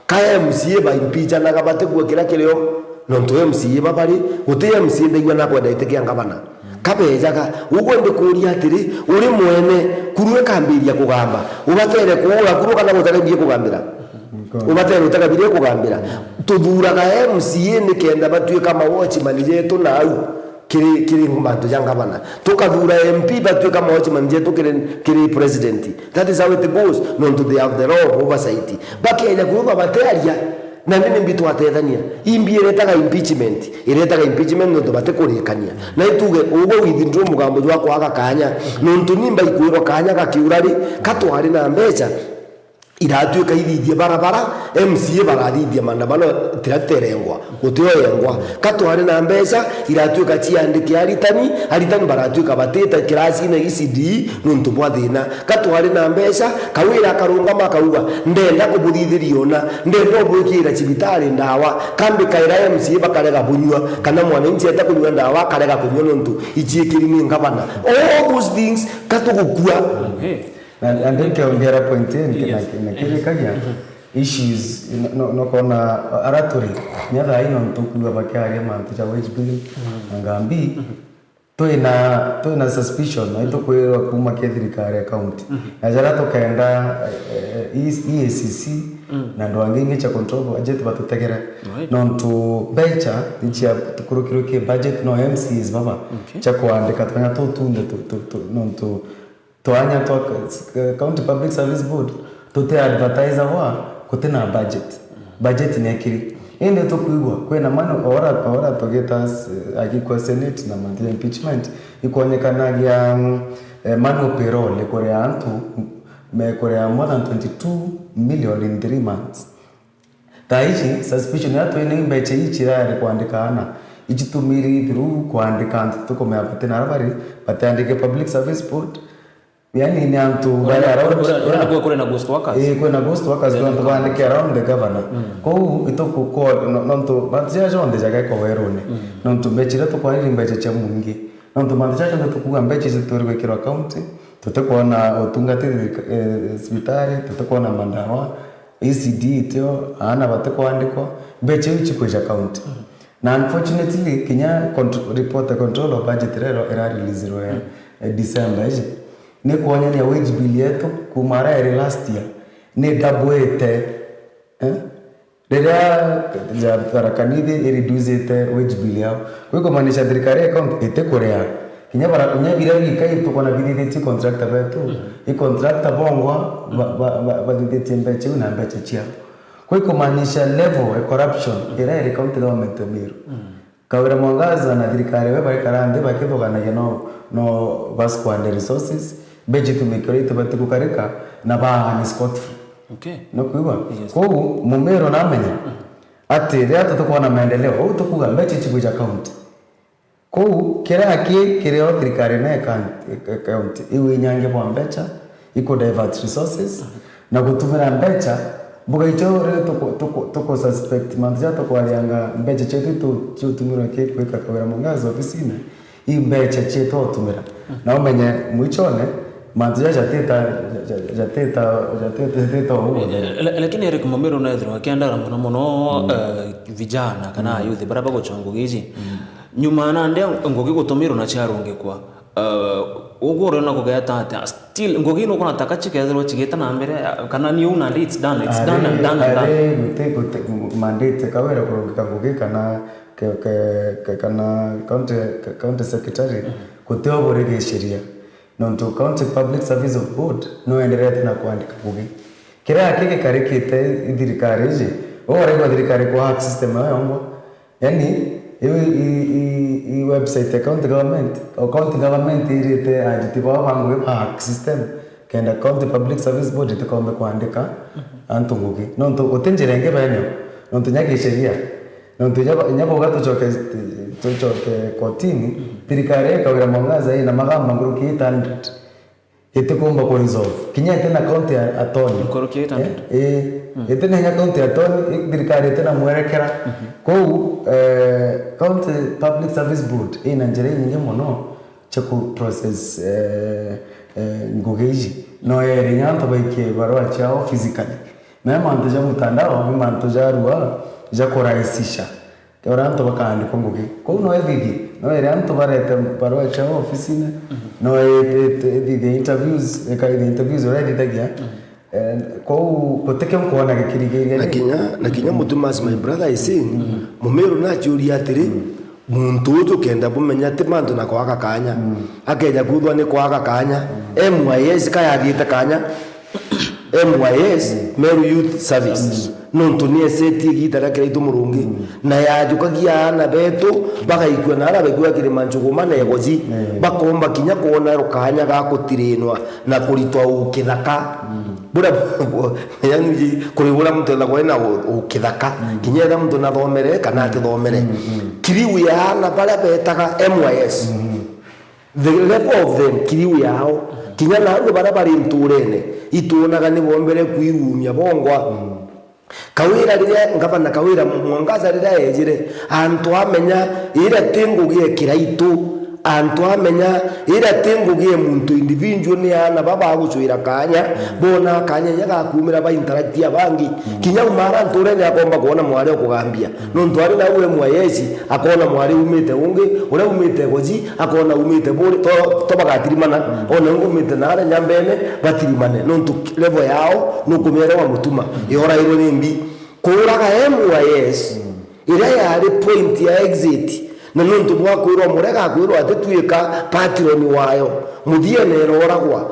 kaya MCA ba impicha na gabate gwekira kireo nontu MCA babari guti MCA ndigwa na kwenda itekia ngabana kabejaga ugonde kuria atiri uri mwene kurwe kambiria kugamba ubatere kuura kuruka na gutarebie kugambira ubatere utakabirie kugambira tuthuraga MCA ni kenda batue kama watchman jetu na au kiri mbantu jangabana tukathura MP batue kama watchman jetu kiri president. That is how it goes. Nonto they have the law oversight bakenya kuruka bateria na nini mbitu atethania imbi iretaga impeachment no tobate kurikania na ituge ugo withdraw mugambo jwa kwaga kanya nontu nimba ikwiro kanya gakiurari katwari na mbeca iratuika ithithie barabara MCA barathithia mandamano tiraterengwa gutioyengwa katwari na mbeca iratuika ciandike aritani baratuika bateta kirasi na ECD nontu bwa thina katwari na mbeca kawira karunga makauga ndenda kubuthithirio na ndenda gwikira cibitari ndawa kambi kaira MCA bakarega bunywa kana mwananchi atakunywa ndawa karega kunywa nontu ichiekiri ni ngabana all those things katugukua and then kiongera point na kile kaja issues no kona aratori nyatha ino ntukuwa bakari mantu cha wage bill ngambi toina suspicion na ito kwera kuma kethirikari account ajara to kaenda EACC na ndo angingi cha control budget batutegera non to becha ichi tukurukiro ke budget no MCs baba cha kuandika twanya tunde non to anya to county public service board to te advertiser wa kutena budget ni akiri ende to kuigwa kwena mano ora togetas akikwa senate na manthi impeachment ikonekanagia mano payroll korea antu me korea more than 22 million in 3 months taichi suspicion ya to ene mbeche ichira kuandika ana ichitumiri through kuandika antu tukomea patena habari patandike public service board yani ni antu bali around kule na ghost workers kuna ghost workers don't want to around the governor ko itoko ko nonto batja jonde jaga ko werone nonto mechira to kwani mbeche cha mungi nonto batja jonde to kuga mbeche zitori wekero account tutakuona otungati hospitali tutakuona mandawa ECD itio ana batakwandikwa mbeche ichiko ja account na unfortunately Kenya report control of budget era release December ne kuonya ni wage bill yetu kumara ere last year ne double Dada ya tarakanide reduce wage bill yao kwa kumaanisha serikali account ite korea kinya bara kunya bila kai to kona bidite contractor betu i contractor bongwa badite mbeche na mbeche chia kwa kumaanisha level ya corruption ile account government miru kawira mwangaza na serikali wewe bali karande bakitogana no vasco and resources beje tumekorete batikukarika na ba ni scot free no kuiba kwa mumero na amenya ati leo tutakuwa maendeleo au tukuga beje chibuja account kwa kera kireo serikali na account iwe nyange kwa mbecha iko divert resources na kutumira mbecha buga icho tuko suspect manza to alianga mbecha chetu tutumira ke kweka kwa mwangaza ofisini hii mbecha chetu tumira na umenye mwichone manza jateta lakini Eric Momero na thiro akiandara muno vijana kana youth baraba gochongo gizi nyuma na nde ngogi gutumiro na charonge kwa ugoro na kugaya tata still ngogi no kuna takachike thiro chigeta na mbere kana ni una it's done mute mandate kawera kurongeka ngogi kana county secretary kuteo borege sheria nonto county public service of board no endelea tena kuandika ngogi kira kike karikite thirikari je ore kwa thirikari kwa hack system yao yani i website ya county government irete ajitiba wangu hack system kenda county public service board itakombe kuandika antu ngogi nonto otenjerenge banyo nonto nyake sheria nonto nyabo gato choke kotini thirikari kawira mwangaza ina magamba nguruki 800 itikomba ku resolve kinya tena county attorney nguruki 800 itena nya county attorney thirikari tena mwerekera kwa county public service board ina njira nyingi muno cha ku process ngogeji no nyanto baike barua chao physically na manto ja mutandao manto ja ruwa ja kurahisisha Oranto bakandi ko ngoge ko no evigi no eranto barete barua chao ofisine no the interviews already tagia ko koteke mkuona gikirigeri na kinya mutumas my brother I say mumero na churi atiri muntu uto kenda bumenya timanto na kwa kanya akeja kuthwa ni kwa kanya MYS kaya gite kanya MYS Meru Youth Service nonto ni seti gitara kire itumurungi na yajukagia na beto bakaikwa na arabegwa kire manchuguma na yagozi bakomba kinya kuona rukanya ga kutirinwa na kuritwa ukithaka bura yani kuribura mtu na kwena ukithaka kinya da mtu na thomere kana atithomere kiriu ya na bala betaga MYS the level of them kiriu yao kinya na ru bara bari mturene ituonaga ni bombere kwirumya bongwa kawira rire ngabana kawira mwangaza rire ejire antu amenya ire tingugie kiraitu antu amenya ira tengugie muntu individual ni ana baba gucuira kanya bona kanya nyaga kumira ba interact abangi kinya umara nture nya komba kuona mwari okugambia no ntwari na uwe mwayesi akona mwari umite ungi ure umite goji akona umite bori to bagatirimana ona umite nare nyambene batirimane no ntu level yao no kumera wa mutuma yora iro nimbi kuraga MYS ira yari point ya exit na nuntu mwakwirwo murega kwirwo atetuika patron wayo muthie neroragwa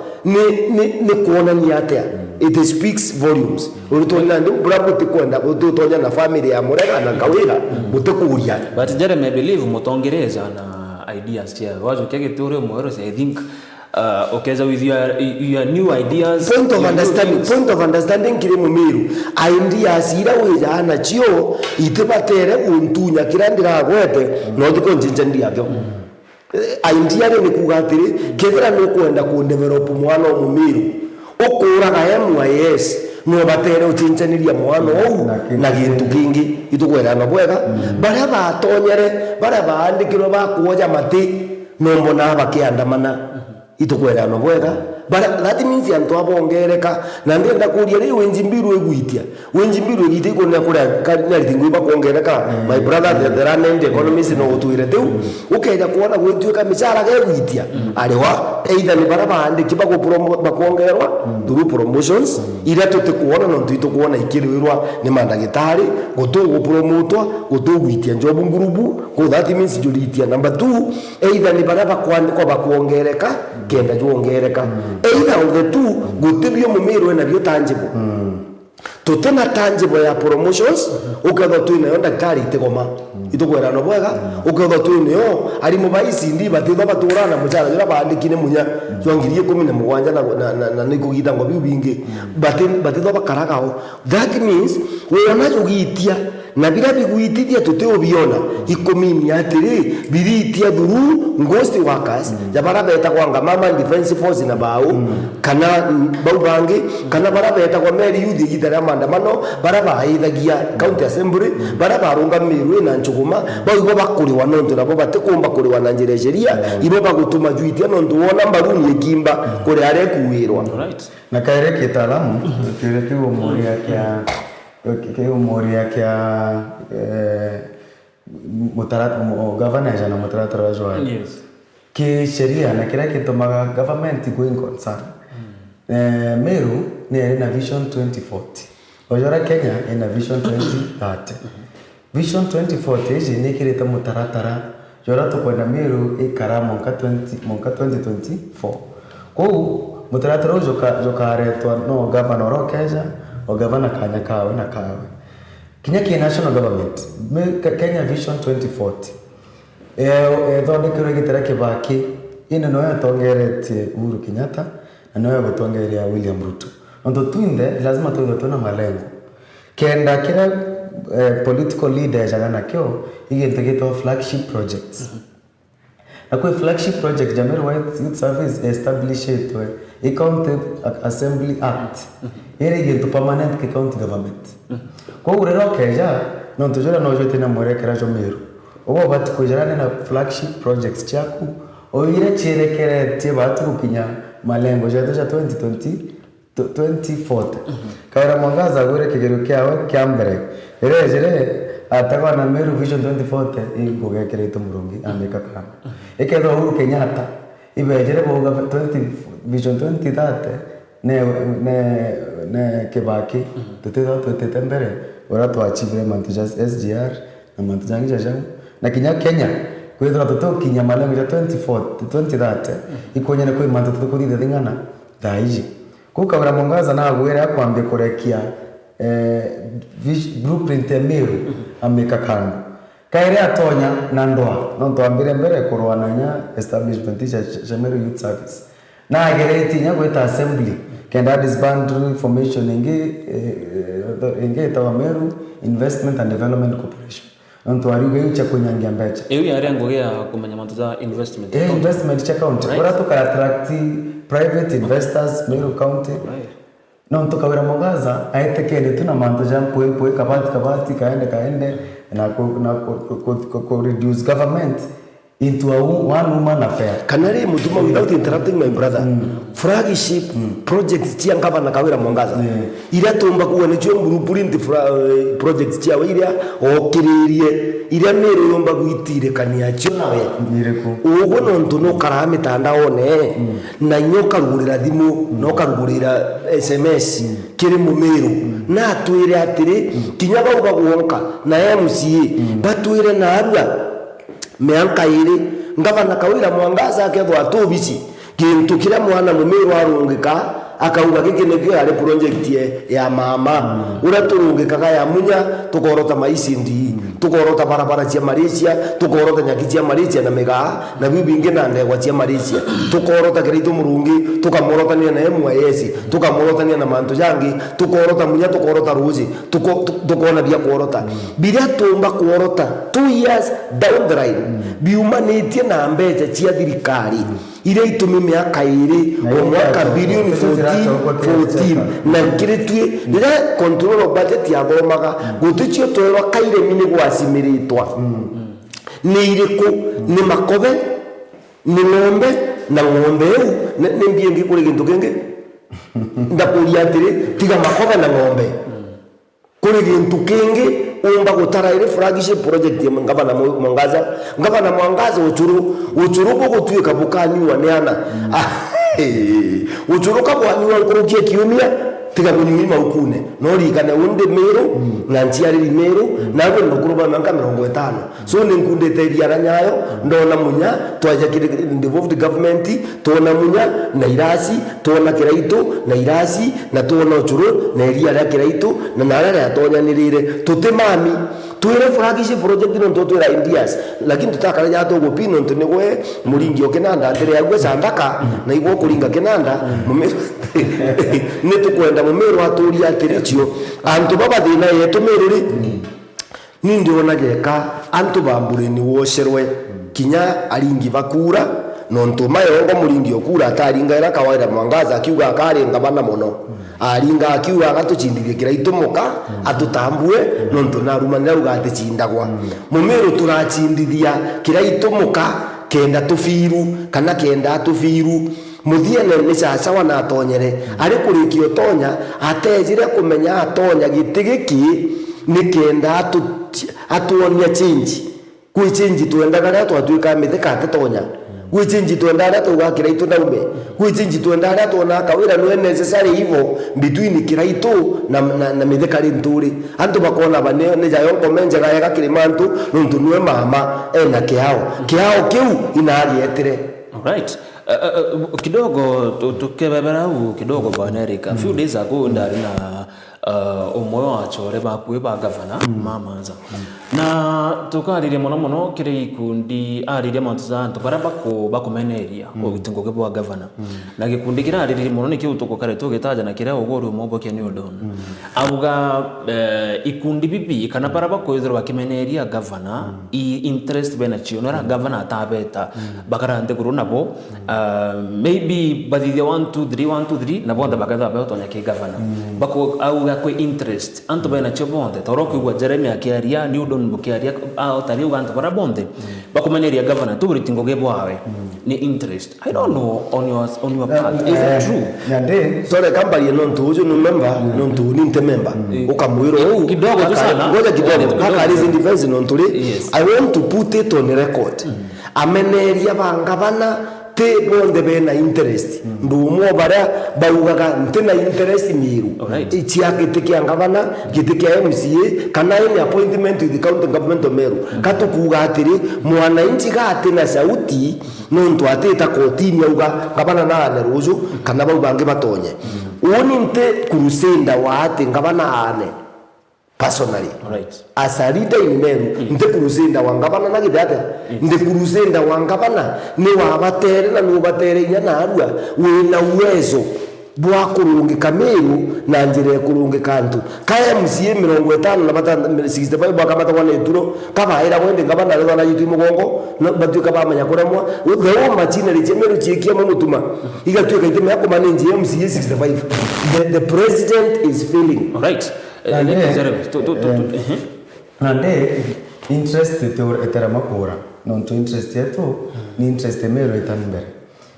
ni kuonania atia it speaks volumes urutona ndu burabuti kwenda gututonya na family ya murega na kawira mutekuria but Jeremy, I believe mutongereza na ideas here wazo kege tore mwero I think okay, so with your new ideas, point of understanding kiri mumiru ideas ira wejana chio itebatere untunya kirandira gwete no tikonjinja ndiakyo idea ni kugatiri kethira no kwenda ku develop mwana mumiru okuraga MYS no batere uchinjaniria mwana ou na gintu kingi itukwera no bwega baria batonyere baria baandikirwo bakuoja mati no mbona bakiandamana itukwera no bwega but that means antu abongereka na ndenda kuria ri wenjimbiru egwitia wenjimbiru egite ikone kuria kari tingu bakongereka my brother the rand economies no utuire teu ukeja kuona gwituika michara gegwitia ariwa either ni baraba ande kibago promote bakongerwa through promotions ira tutikuona no tuikuona ikirirwa ni mandagitari gutugu promotwa gutugwitia job ngurubu ko that means julitia number 2 either ni baraba kwandikwa bakongereka kenda juongereka either of the two gutibio mumiru na bio tangible tutena tangible ya promotions ukatho tu ina daktari itegoma itukwera no bwega ukatho tu ino ari mubaisi ndi batitho baturana mucara jira bandikine munya jwangirie 17 na nikugita ngo bibingi batitho bakaragao that means we ona jugitia na bila biguitithia tuteubiona ikomini atiri biritia thuru ghost workers jabara beta kwanga mama defense force na bau kana bau bangi kana bara beta kwa meri youth gitara mandamano bara baithagia county assembly bara barunga mirwe na nchuguma bau ibo bakuri wanonto nabo batekumba kuri wananjire sheria ibo bagutuma juitia nonto wona mbaruni ekimba kuri are kuwirwa na kaire kitalamu kireke umoria kya umoria kya governor na mutaratara wa ki sheria na kila kitumaga government going concern Meru ni na vision 2040 ojora Kenya ina vision 2030 vision 2040 hizi ni kireta mutaratara jora to kwenda Meru ikara mwaka 2024 kwa mutaratara joka aretwa no governor Rokeja o governor Kanya kawe na kawe Kenya national government Kenya vision 2040 thondekero gitara kibaki ino no yatongerete Uhuru Kenyatta na no yagotongeria William Ruto ndo tuinde lazima tuwe malengo kenda kila political leaders agana kyo igentegeto flagship projects na kwa flagship project Meru Youth Service established a county assembly act ere gento permanent county government kwa urero keja no tujora no jote na morekera jo Meru obo bat kujana na flagship projects chaku oire cherekere tie batu kukinya malengo jote ja 2040 kaira mwangaza gore kigero kyawe kyambere ere atakwa na Meru vision 2040 igogekere itumurungi ameka kana ekedo Uhuru Kenyatta ibejere boga 20 vision 2030 ne Kibaki tutete mbere ora tuachive mantuja SGR na mantuja ngijaja na Kenya kwethira tutokinya malengo ya 2030 ikonyene kwi mantu tukuthithe thingana thaiji kukabura mwangaza na gwere akwambia kurekia blueprint ya Meru ameka kando kaire atonya na ndoa no twambire mbere kurwananya establishment ya Meru Youth Service na agereti nya gweta assembly kenda disband information inge tawa Meru Investment and Development Corporation ndo ariwe ucha kunyangia mbecha eyo yari ngogea kumenya mantu za investment investment account ora to attract private investors Meru County no tukawira mwangaza aitekele tuna mantu jampo kabati kaende na ko reduce government into one woman affair. Kanari mutuma without interrupting my brother. Flagship project cia Gavana Kawira Mwangaza. Ira tumba kuwa ni chio blueprint project cia iria okiririe iria Meru yomba gwitire kania cio nawe. Nireko. Ugo nontu no kara mitandao ne na nyoka rugurira thimu no karugurira SMS kiri mu Meru na twire atiri kinya bauga guonka na MCA batwire na arua meanka iri Gavana Kawira Mwangaza akethwa atubici kintu kira mwana mu Meru arungika akauga giki nikio ari project ya mama uraturungikaga ya munya tukorota maicindi tukorota barabara cia Malaysia tukorota nyaki cia Malaysia na mega na bibinge na ndegwa cia Malaysia tukorota kirito murungi tukamorotania na MYS tukamorotania na mantu jangi tukorota munya tukorota ruzi tukona dia kuorota biria tumba kuorota 2 years down the line biumanitie na mbeca cia thirikari ile itumi miaka iri o mwaka bilioni 14 na kiritue ira control of budget ya thomaga guticio twerwa kaire mini gwacimiritwa ni iriku ni makobe ni ng'ombe na ng'ombe ni mbiengi kuri gintu kingi ndakuria atiri tiga makobe na ng'ombe kuri gintu kingi umba gutara ile flagship project ya Gavana Mwangaza uchuru gutwika bukanywa neana uchuru kabwanywa kurukie kiumia tiga kunyima ukune no rigane unde Meru na ntiari Meru na we nokuruba manka 50 so ni nkundete ria nyayo ndona munya twaje involved government tona munya na irasi tona kiraito na irasi na tona uchuru na ria ria kiraito na nara ya tonya nirire tutemami twire flagship project no twira Indias lakini tutakara ya to gopino ntunegwe muringi okenanda ndere yagwe sandaka na igwo kuringa kenanda ne tukwenda mu Meru aturi atiricio antu baba thina yetu Meru ni ndiona geka antu bambure ni wosherwe kinya aringi bakura nontu mayongo muringi okura ataringa era Kawira Mwangaza akiuga akarenga bana mono aringa akiuga agatucindithia kiraito muka atutambue nontu narumanira uga aticindagwa mu Meru turacindithia kiraito muka kenda tufiru kana kenda tufiru muthiene ni caca wana atonyere ari kurikio tonya atejire kumenya atonya gitigiki ni kenda atuonia change kwi change tuendaga ria twatuika mithika atetonya kwi change tuendaga ria tugakira itu naume kwi change tuendaga ria tuona Kawira no necessary hivyo between kiraito na mithika ri nturi antu bakona bane ne jayo komenjega yega kirimantu nuntu nwe mama ena kiao kiu inarietire. Alright. Kidogo tukebebera kidogo Bwana Eric. A few days ago ndari na umwe wacho reba kuiba Gavana Mamanza na tukarire muno kire ikundi arire mantuza antu barabako bakomeneria ogitingo gebo Gavana na gikundi kira arire muno ni kiu tukokare tugetaja na kira ogoro mobokia ni odon abuga ikundi bibi kana barabako izero bakimeneria Gavana I interest benachio nora Gavana atabeta bakarande kurunabo maybe badithia 1 2 3 na bonda bakatha beotonya ki Gavana bako au kwe interest anto bena chobonde toroko igwa Jeremy akiaria ni udon bukiaria tari uganto para bonde bakomeneria Gavana tuguritingo gebwawe ni interest. I don't know on your part is it true yande sore kambali nontu uju no member nontu ni inte member ukamwiro kidogo tu sana ngoja kidogo kaka is in defense nontu I want to put it on record ameneria bangabana te bonde bena interest ndumo bara baugaga ntena interest Meru ichi akitike Gavana gitike MCA kana ni appointment with the county government of Meru katukuga atiri mwana inchi gate na sauti nontu ateta kotini auga Gavana na ane ruju kana bau bange batonye uoni nte kurusenda wa ate Gavana ane personally as a leader in Meru nte kurusenda wa Gavana na gidate nte kurusenda wa Gavana ni wa batere na ni batere nyana arua wina uwezo bwa kurungika Meru na njire kurungika antu kaya MCA 50 na bata 65 bwa kamata wane turo kaba ira wende Gavana rero na yitu mugongo no batuka bamanya kuremwa uthewo machinery Meru chiekia mutuma igatuka iteme yako manage MCA 65 the president is failing. Alright. Nande interest etera makura nontu interest yetu ni interest Meru itambere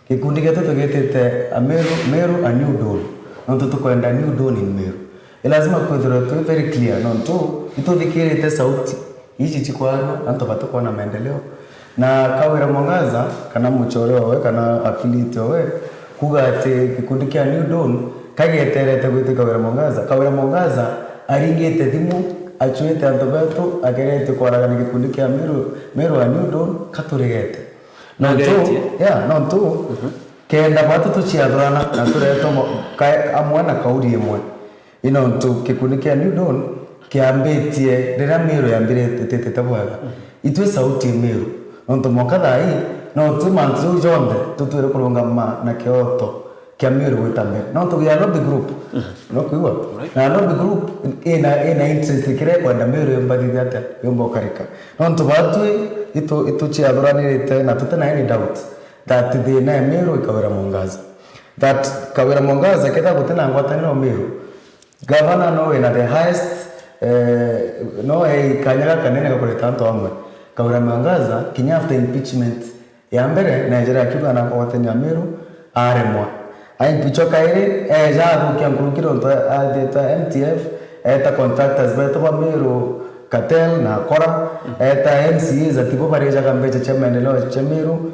gikundi getu tugitite Meru a new dawn nontu tukwenda new dawn in Meru lazima kwithira tu very clear nontu ituthikirite sauti ici chikwarwa antu batu kuona maendeleo na Kawira Mwangaza kana muchore wawe kana affiliate wawe kuga ati gikundi kia new dawn kageterete gwite Kawira Mwangaza aringite thimu achuete antu betu agerete kwaragana gikundi kia Meru a new dawn katurigete nontu kenda batu tuchiathurana na tureto amwe na kauri imwe inontu gikundi kia new dawn kiambitie rira Meru yambirite tetebwaga itwe sauti Meru nontu mokadai nontu mantu jonde tutwire kurungama na kioto kia Meru witambe nontu we are not the group no kuwa na not the group ina interest kire kwenda Meru yambadi ate yombokarika nontu batu itu chiathuranirite na tutena any doubt that the na Meru Kawira Mwangaza that Kawira Mwangaza ketha gutena ngwataniro Meru governor no ina the highest kanyaga kanene gakureta antu amwe Kawira Mwangaza kinya after impeachment ya mbere Nigeria kiba na kwatania Meru aremwa impeachwa kaire jabu kia ngurukiro ndo adeta MTF eta contractors beto ba Meru cartel na kora eta MCA za tipo pareja kambeche cha maendeleo cha Meru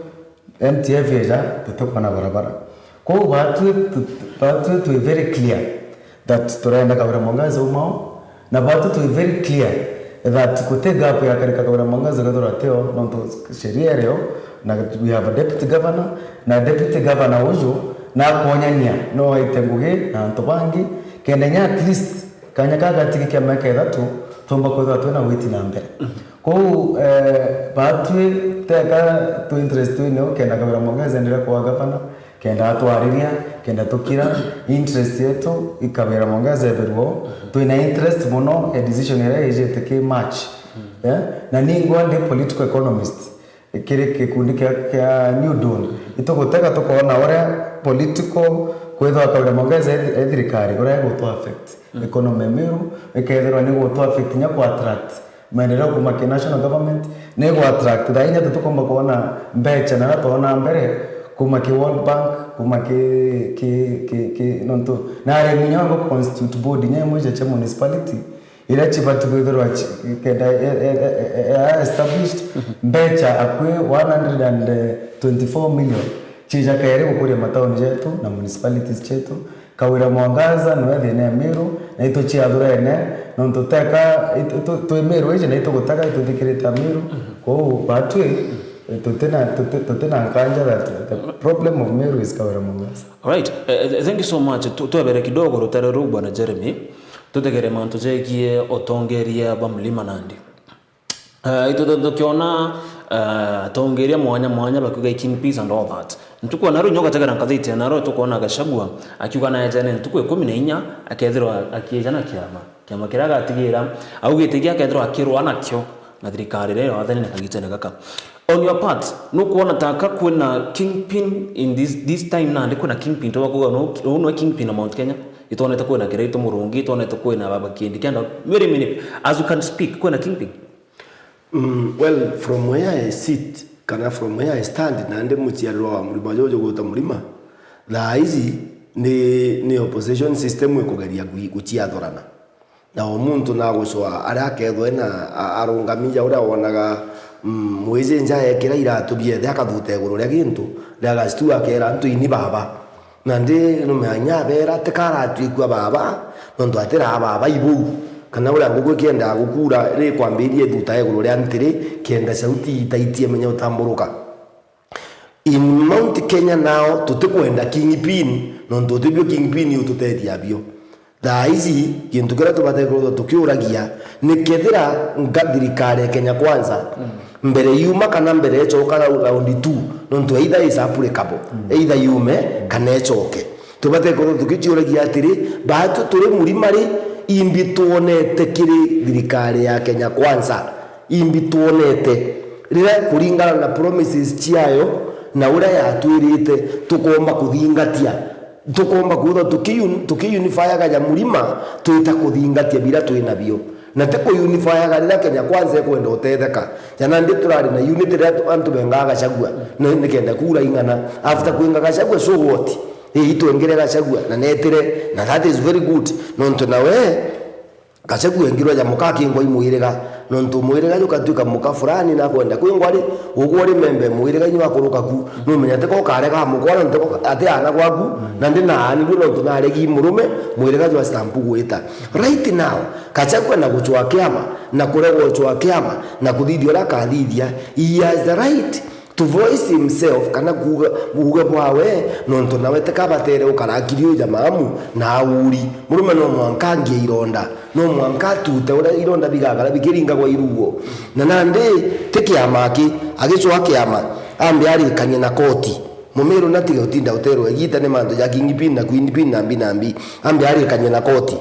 MTF yeja tutoka na barabara kwa watu to very clear that turaenda Kawira Mwangaza umao na watu to very clear that kutega hapo ya karika Kawira Mwangaza gathora teo nonto sheria leo na we have a deputy governor na deputy governor uju na kuonyania no itenguge na ntobangi kendenya at least kanyaka gatiki kia meka ithatu tomba kwetha twena witi na mbere kou batwe teka tu interest ino kenda Kawira Mwangaza endele kwa governor kenda atwariria kenda tukira interest yetu Kawira Mwangaza everwo tuina interest muno a decision ere ije take match na ningwa ndi political economist kire kikundi kia new dawn itogoteka tukoona ore political kwetha Kawira Mwangaza ethirikari ore go affect economy Meru ekethirwa ni go affect nya ku attract maendeleo kuma national government ne go attract dainya tukomba kuona mbecha na tuona mbere kuma ki World Bank kuma ki nonto na are minyango constitute board nyamwe cha municipality ila chipatu kwethirwa kenda established mbecha akwe 124 million chija kaere kukuria mataoni yetu na municipalities chetu Kawira Mwangaza no ethene Meru na ito chiathura ene nonto teka to Meru ije na ito gutaka ito thikirita Meru ko batwe tutena kanja that the problem of Meru is Kawira Mwangaza. All right, thank you so much. Tuabere kidogo rutare rugwa na Jeremy tutegere mantu jegie otongeria ba mlima Nandi tukiona tongeria mwanya bakuga Kingpins and all that ntuko naro nyoka tegera nkathite naro tukuona Gachagua akiuga na ejane ntuko 14 akethirwa akiejana kiama kiraga atigira augitigia akethirwa akirwa nakyo na thirikari rero athani nakagitene gaka. On your part no kuona taka kuna Kingpin in this time Nandi kuna Kingpin to bakuga no Kingpin na Mount Kenya itonete kwena Kiraito Murungi itonete kwena baba Kindi kenda very minute as you can speak kwena Kingpin. Well, from where I sit kana from where I stand nande muchiarwa wa mlima jojo gota mlima la hizi ni opposition system ikugeria guchiathorana na omuntu na guswa ara kethwe na arungamija ura wonaga mweze nja ekira iratu biethe akathute iguru ria gintu ndaga stu akera antu ini baba nande no manya bera tekara twikwa baba ndo atera baba ibu kana ura ngugo kienda gukura ri kwambirie thuta iguru ria ntiri kienda sauti itaitie menya utamburuka in Mount Kenya now tutikwenda Kingpin ndo tubio Kingpin ututetia bio thaa ici kintu kira tubate ko tukiuragia ni kethira ngathirikari Kenya Kwanza mbere yuma kana mbere echoka round 2 nontu either is applicable either yume kana echoke tubate ko tukichiuragia atiri batu turi murimari imbi tuonete kiri thirikari ya Kenya Kwanza imbi tuonete rira kuringana na promises chiayo na ura yatwirite tukomba kuthingatia tukomba kutho tukiunify gaja murima tuita kuthingatia bila twina bio na te ko unify ga Kenya kwanza kwenda utetheka jana ndi turari na unity ria antu benga Gachagua ne kenda kura ingana after kuinga Gachagua so what itwengere Gachagua na netire na that is very good nonto nawe Gachagua ngirwa ya mukaki ngwa imuirega nonto muirega yukatuka muka fulani na kwenda kwingwari ugwari membe muirega nyi wakuruka ku no menyate ko karega mukwana nteko ate ana gwaku na ndi na ani nonto na regi murume muirega jwa stamp gwita right now Gachagua na guchwa kiama na kurego chwa kiama na kuthithio la kathithia he has the right to voice himself kana kuga bwawe nonto nawe tekabatere ukarakirio jamamu na uri murume no mwankangie ironda no mwanka tute ura ironda bigagara bikiringa kwa irugo na nande tekiamaki agichwa kiama ambe ari kanye na koti mumeru natiga utinda utero egita ne mando ya kingipin na queen nambi ambe ari kanye na koti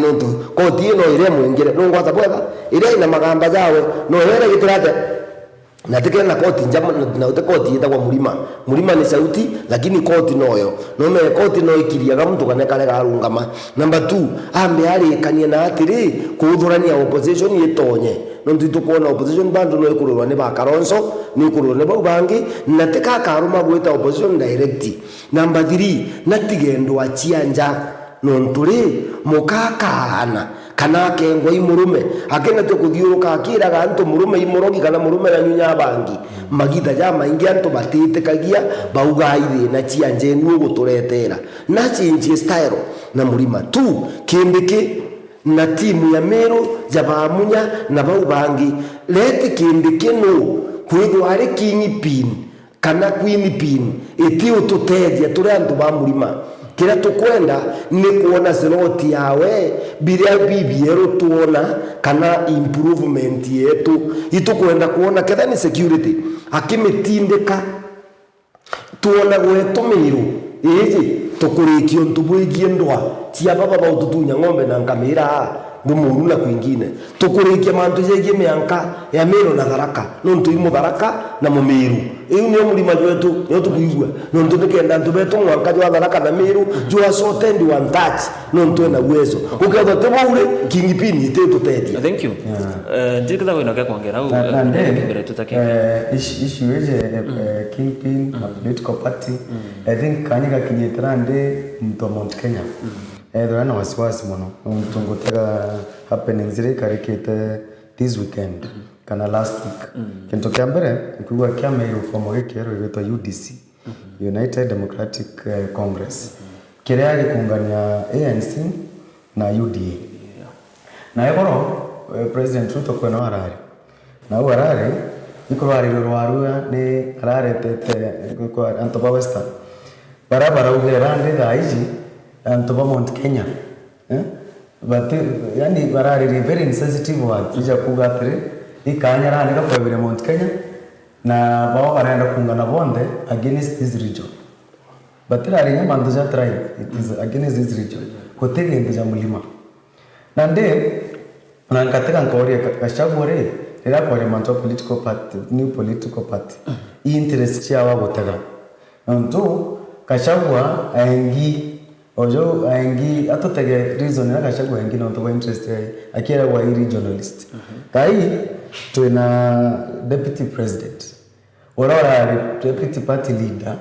nonto koti ino ire mwingire no ngwata bwega ire ina magamba jawe no here giturate na tekena na koti njama na utekoti ita kwa mulima ni sauti lakini koti noyo no me koti no ikiria ga mtu kana kale garungama number 2 ambe ari kanye na atiri kuthurania opposition yetonye no ndu kuona opposition bando no ikururwa ne ba Kalonzo ni ikururwa ne ba ubangi na teka karuma gwita opposition direct number 3 natigendo achianja no nturi mukakana kana kengo imurume akena to kuthiuruka akira ga antu murume imurogi kana murume na nyunya bangi magita ja maingi antu batite kagia bauga ire na chianje nu guturetera na change style na murima tu kindiki na timu ya Meru jabamunya na bau bangi leti kindiki no kwigwa ari kinyipin kana kwinipin eti ututedia turi antu ba murima kila tukwenda ni kuona seloti yawe biria bibiero tuona kana improvement yetu itukwenda kuona ketha ni security akimitindika tuona gwetumiru iji tukurikio ntubwigie ndwa cia baba ba ututunya ng'ombe na ngamira ndumuru na kwingine tukurikia mantu yegie mianka ya Meru na Tharaka no ntuimu Tharaka na Mumiru iu ni mulima wetu yo tukuigwa no ntukenda ntu betu ngwanka jwa Tharaka na Meru jwa sote ndi one touch no ntu na uwezo uketho tebule kingipini itetu tedi. Thank you. Ndikitha wina kwa kuongera au mbere tutake issue je kingpin na political party I think kanyika kinyetrande mto Mount Kenya na wasiwasi muno mtungotega happening zile karikite this weekend kana last week kinto kya mbere kuwa kya Meru fomo gekero yeto UDC United Democratic Congress kirea gikungania ANC na UDA na yegoro President Ruto kwena warari na warari ikorari rwarua ni arare tete kwa Antoba Western barabara ugerande daiji Antoba Mount Kenya but yani barari very insensitive words ija kugatire ikanyara nika kwa Mount Kenya na baba baraenda kungana bonde against this region but ari nyama ndoja tribe it is against this region hoteli ndoja mulima na nde na nkateka nkori kashagore era kwa manto political party new political party interest ya wao gotega nto kashagwa aingi ojo aingi atotege reason na kashagwa aingi no to interest akiera wa regionalist kai tuna deputy president ora deputy party leader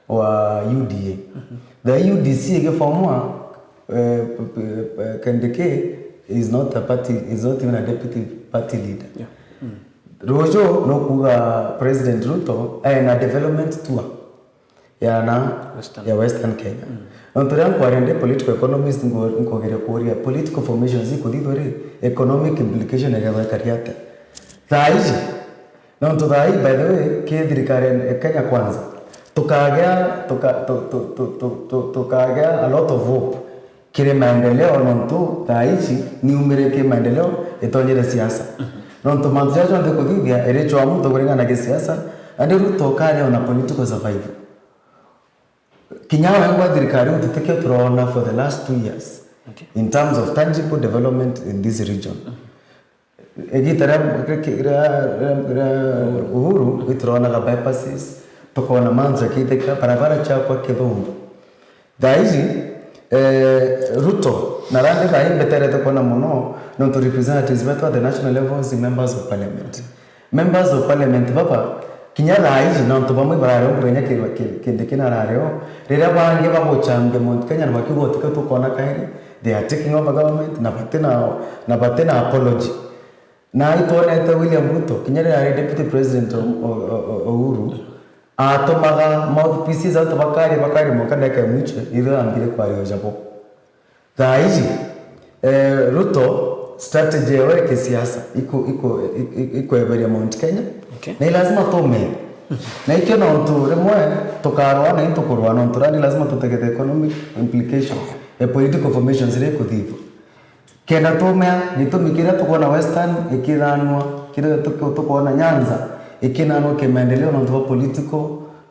wa UDA the UDC igefomwa Kandeke is not a party, is not even a deputy party leader. Yeah. Rojo no kuga President Ruto na development tour ya Western Kenya. Ntoran kwarende political economist ngogere koria political formations iko didore economic implication ya kariate. Thaiji no ntodai by the way kedirikaren Kenya kwanza. Tukagea a lot of hope. Kile maendeleo nonto taichi ni umereke maendeleo etonyere siasa nonto manzajo ndo kuthithia erecho wa mtu kuringana na siasa andi Ruto kale ona political survival kinyawa ngwa thirikari ututeke turona for the last 2 years in terms of tangible development in this region egitara uhuru iturona ga bypasses tukona manzo kiteka barabara cha kwa Kidhumbu daizi Ruto na rande ka imbe terete kona muno no to representatives beto at the national levels, members of parliament. Members of parliament baba kinyara aiji na to bamwe bararo kurenya kende kina rareo rera bange babo chambe Mount Kenya na bakigo tikato kona kairi they are taking over government na batena apology na itone te William Ruto kinyara deputy president Uhuru atomaga mouthpieces out bakari mukanda ka mwiche ile ambile kwa leo japo taizi Ruto strategy ya kisiasa iko ya Mount Kenya na lazima tome na ikyo na mtu remwe tokarwa na into kurwa na mtu rani lazima tutegete economic implications a political formation zile kudhivo kena tome nitumikira tukona western ikiranwa kile tukona Nyanza ikinanwa kimaendeleo na mtu political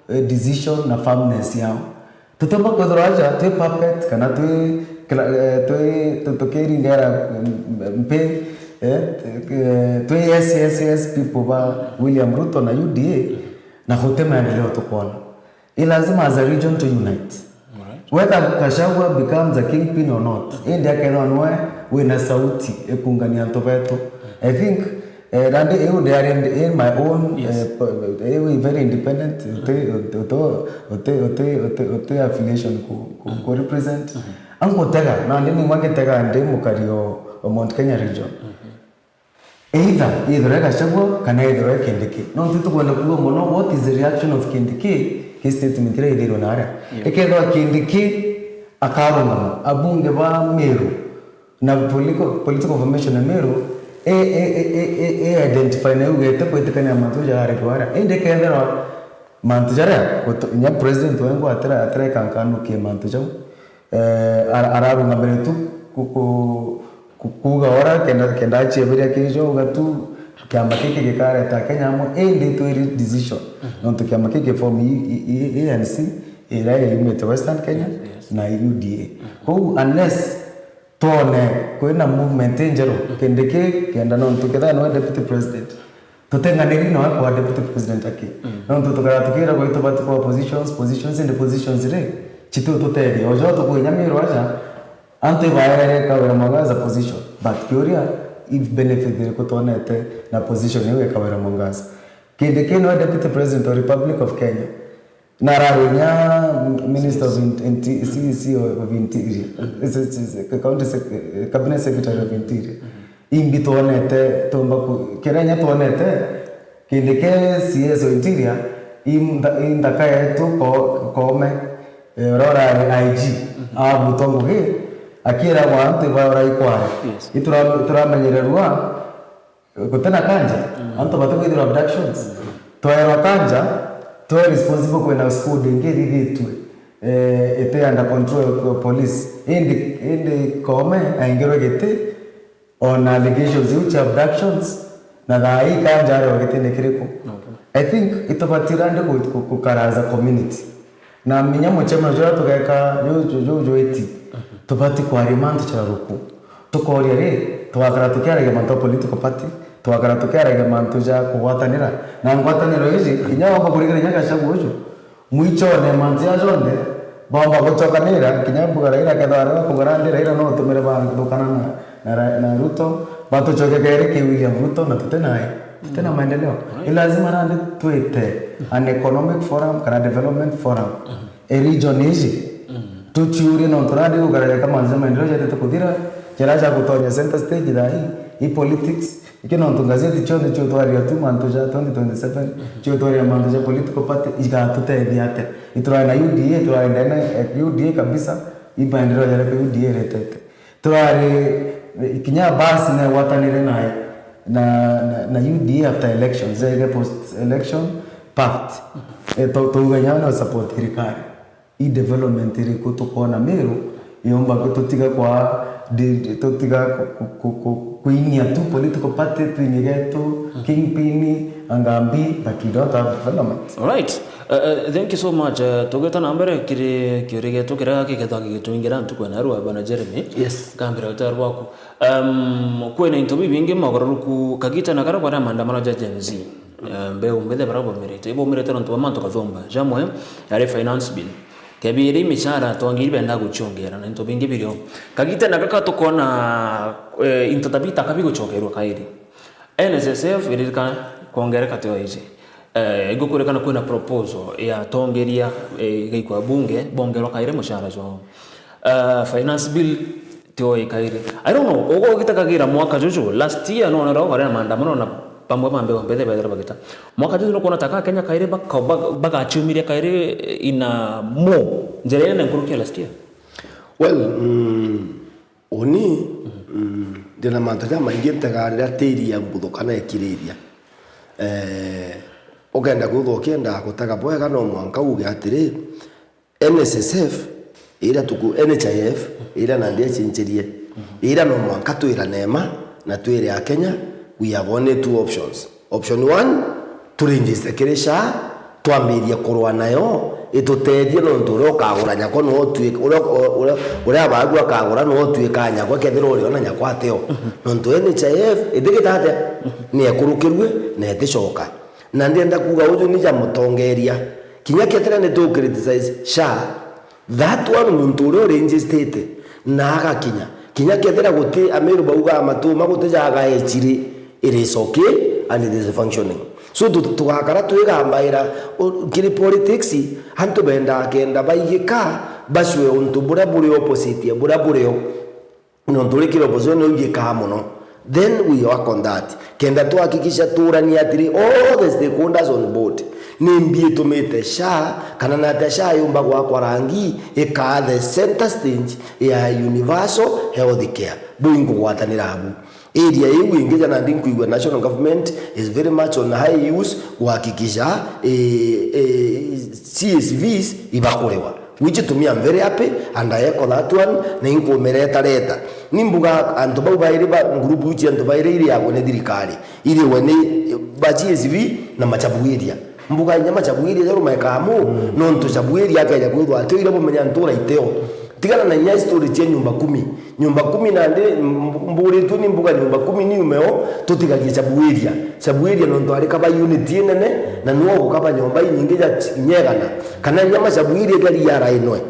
decision na firmness yao tutomba kodroja tu puppet kana tu keri ngara mpe tu yes people ba William Ruto na UDA na hote maendeleo tukona lazima as a region to unite whether Gachagua becomes a kingpin or not india kenonwe wina sauti ekungania ntobeto I think and they are in my own very independent affiliation ko represent ango tega na ndini mwange tega ndi mukario Mount Kenya region either Gachagua kana either Kindiki no ntutu kwenda kuwa mono what is the reaction of Kindiki his statement ile ile nara ekendo Kindiki akarunga abunge ba Meru na political formation na Meru identify na ugete kwetekana mantuja ari kwara ende kendera mantuja ra nya president wengo atera kankanu ke mantuja araru ngabere tu kuga ora kenda cheberia kijo gatu kama kike kare ta Kenya mo ende to decision non to kama kike form ANC era unit Western Kenya na UDA ko unless tone kwena movement njero kendeke kenda non tukeda no deputy president tutenganiri no kwa deputy president aki non tukara tukira kwa itobati kwa positions in the positions re chitu tutedi ojo to kwa nyamiro aja anto ibaere ka wera mangaza position but kuria if benefit de ko tonete na position yewe ka wera mangaza kendeke no deputy president of Republic of Kenya Nararunya Minister of CEC of Interior, Cabinet Secretary of Interior. Imbi tuonete tombaku Kenya tuonete kindike CS of Interior indaka yetu kome rora IG abutongo he akira wantu bara ikware ituramenyererwa kutena kanja anto batako idur abductions toero kanja to responsible kwena school ngiri vitwe ete under control of police indi kome aingero gete on allegations of abductions na dai kanja ro gete nekireko I think itobatirande ku karaza community na minyamo chema jora tugeka jojo eti tobati kwa remand cha ruku tukoria re twakara tukiara ga manto political party twakara tukiara ga manto ja kuwatanira na ngwataniro hizi kinyawa kwa kurigera nyaka shabujo mwicho ne manzi ajonde bomba gochokanira kinyambu raira kadara ko garande raira no tumere ba dukana na Ruto bato choke kere ke William Ruto na tena maendeleo lazima rande tuete an economic forum kana development forum a region hizi tuchiuri no turade ugaraya kama nzema maendeleo yote tukudira jeraja kutonya center stage da hii politics ikino ntungazeti chonde chotwari tu mantoja 2027 chotwari mantoja political party ikatute diate itura na UDA itura na UDA kabisa ibaendeleo ya UDA retete tuari ikinya basi na watanire na UDA after elections zile post election pact tunganyana support serikali i development ile kutokona Meru yomba kutotiga kwa totiga kuinia tu political party tuinigetu kingpin angambi but we don't have development. All right. Thank you so much. Togeta nambere kirege to kira kigeta tuingira ntukwa na ruwa bana Jeremy. Yes. Kambira utarwa ku. Kwena intobi bingi magaruku kagita na karabara maandamano ja Gen Z. Mbeo mbede barabo merete. Ibo merete ronto manto kazomba. Jamwe yare finance bill. kebiri mishara twangiri benda guchongera na into bingi birio kagite na kaka tukona intotabita kabi guchokerwa kairi NSSF iririka kuongereka teo hizi igukurekana kuna proposal ya tongeria gaikwa bunge bongero kaire mushara zo finance bill teo ikaire I don't know ogo gitakagira mwaka juju last year no na ro na maandamano na pamwe mambe wambethe bethe bagita mwaka juju no kona taka Kenya kaire baga achumiria kaire ina mo njere na nkurukia last year well oni ndina mantoja maingi tagarira tiri ya mbudukana ekiriria ogenda guthokienda gutaga bwega no mwanka uge atiri NSSF ira tuku NHIF ira na ndie chinchirie ira no mwanka twira nema na twire ya Kenya we have only two options. Option 1 to register kirisha twambiria kurwa nayo itutethie no ndure ukagura nyako no twi ura bagu akagura no twi kanya kwa kethiro uri ona nyako ateo no ndo NHIF idigitate ni ekurukirwe na etishoka na ndienda kuga uju ni ja mutongeria kinya ketera ne to criticize SHA that one muntu uri registered na kinya ketera guti amiru bauga matuma gutejaga echiri it is okay and it is functioning. So tukakara tuigambaira kiri politics hantu benda kenda bayika baswe untu bura opposite ya bura no tulikiro opposition yika muno then we work on that kenda tuhakikisha turani atiri all the stakeholders on board nimbie tumete SHA kana na SHA yumba kwa rangi ika the center stage ya universal health care buingu gwatanira abu area hii ingeja na ndinkuigwa national government is very much on high use kuhakikisha CSVs ibakorewa which to me I'm very happy and I echo that one na inko mereta nimbuga anto bau baire ba group uchi anto baire iri yabo ne dirikari iri wene ba CSV na machabuiria mbuga nyama chabuiria zero maikamu no nto chabuiria akaja kwithwa atira bomenya ntura iteo tigana na nya story che nyumba 10 na ndi mburi tu ni mbuga nyumba 10 ni umeo tutigagie chabuiria no ndo arika ba unit nene na nuo gukaba nyumba nyingi ja nyegana kana nyama chabuiria gari ya rainwe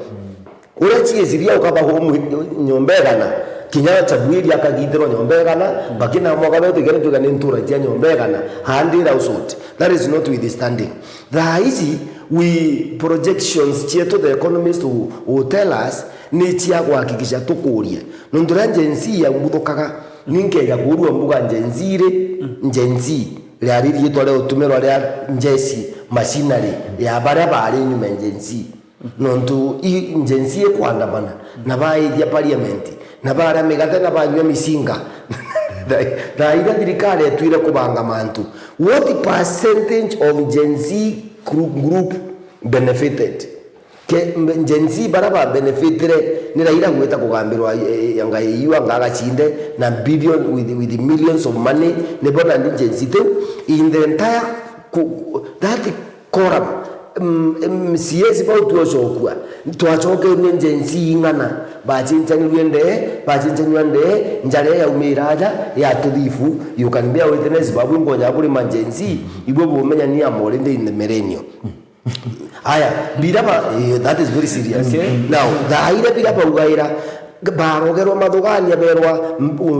ura chiesiria ukaba homu nyombegana kinya chabuiria akagithiro nyombegana bakina mwaga betu gere tugane ntura tia nyombegana handira usoti that is not withstanding the easy we projections cheto the economists who tell us ni chia kuhakikisha tukurie nundura njensi ya mbudokaga ninkeja kurua mbuga njensi ryari ryitwa leo tumero rya njesi machinery ya bara bari nyuma njensi nontu njensi kwandamana na baithia parliament na bara megate na banywa misinga ida dirikari twire kubanga mantu what percentage of Gen Z group benefited ke Gen Z baraba benefitere ni raira gweta kugambirwa yanga yiwa ngaga chinde na billion with millions of money ne bona ni Gen Z in the entire that quorum MCS ba tuoshokwa twachoke ni Gen Z ngana bachinchanywe njare ya umiraja ya tudhifu you can bear witness babu ngonya kuri manjenzi ibwo bomenya ni amore ndi in the millennium aya biraba that is very serious now daire biraba ugaira barogerwa madhugani aberwa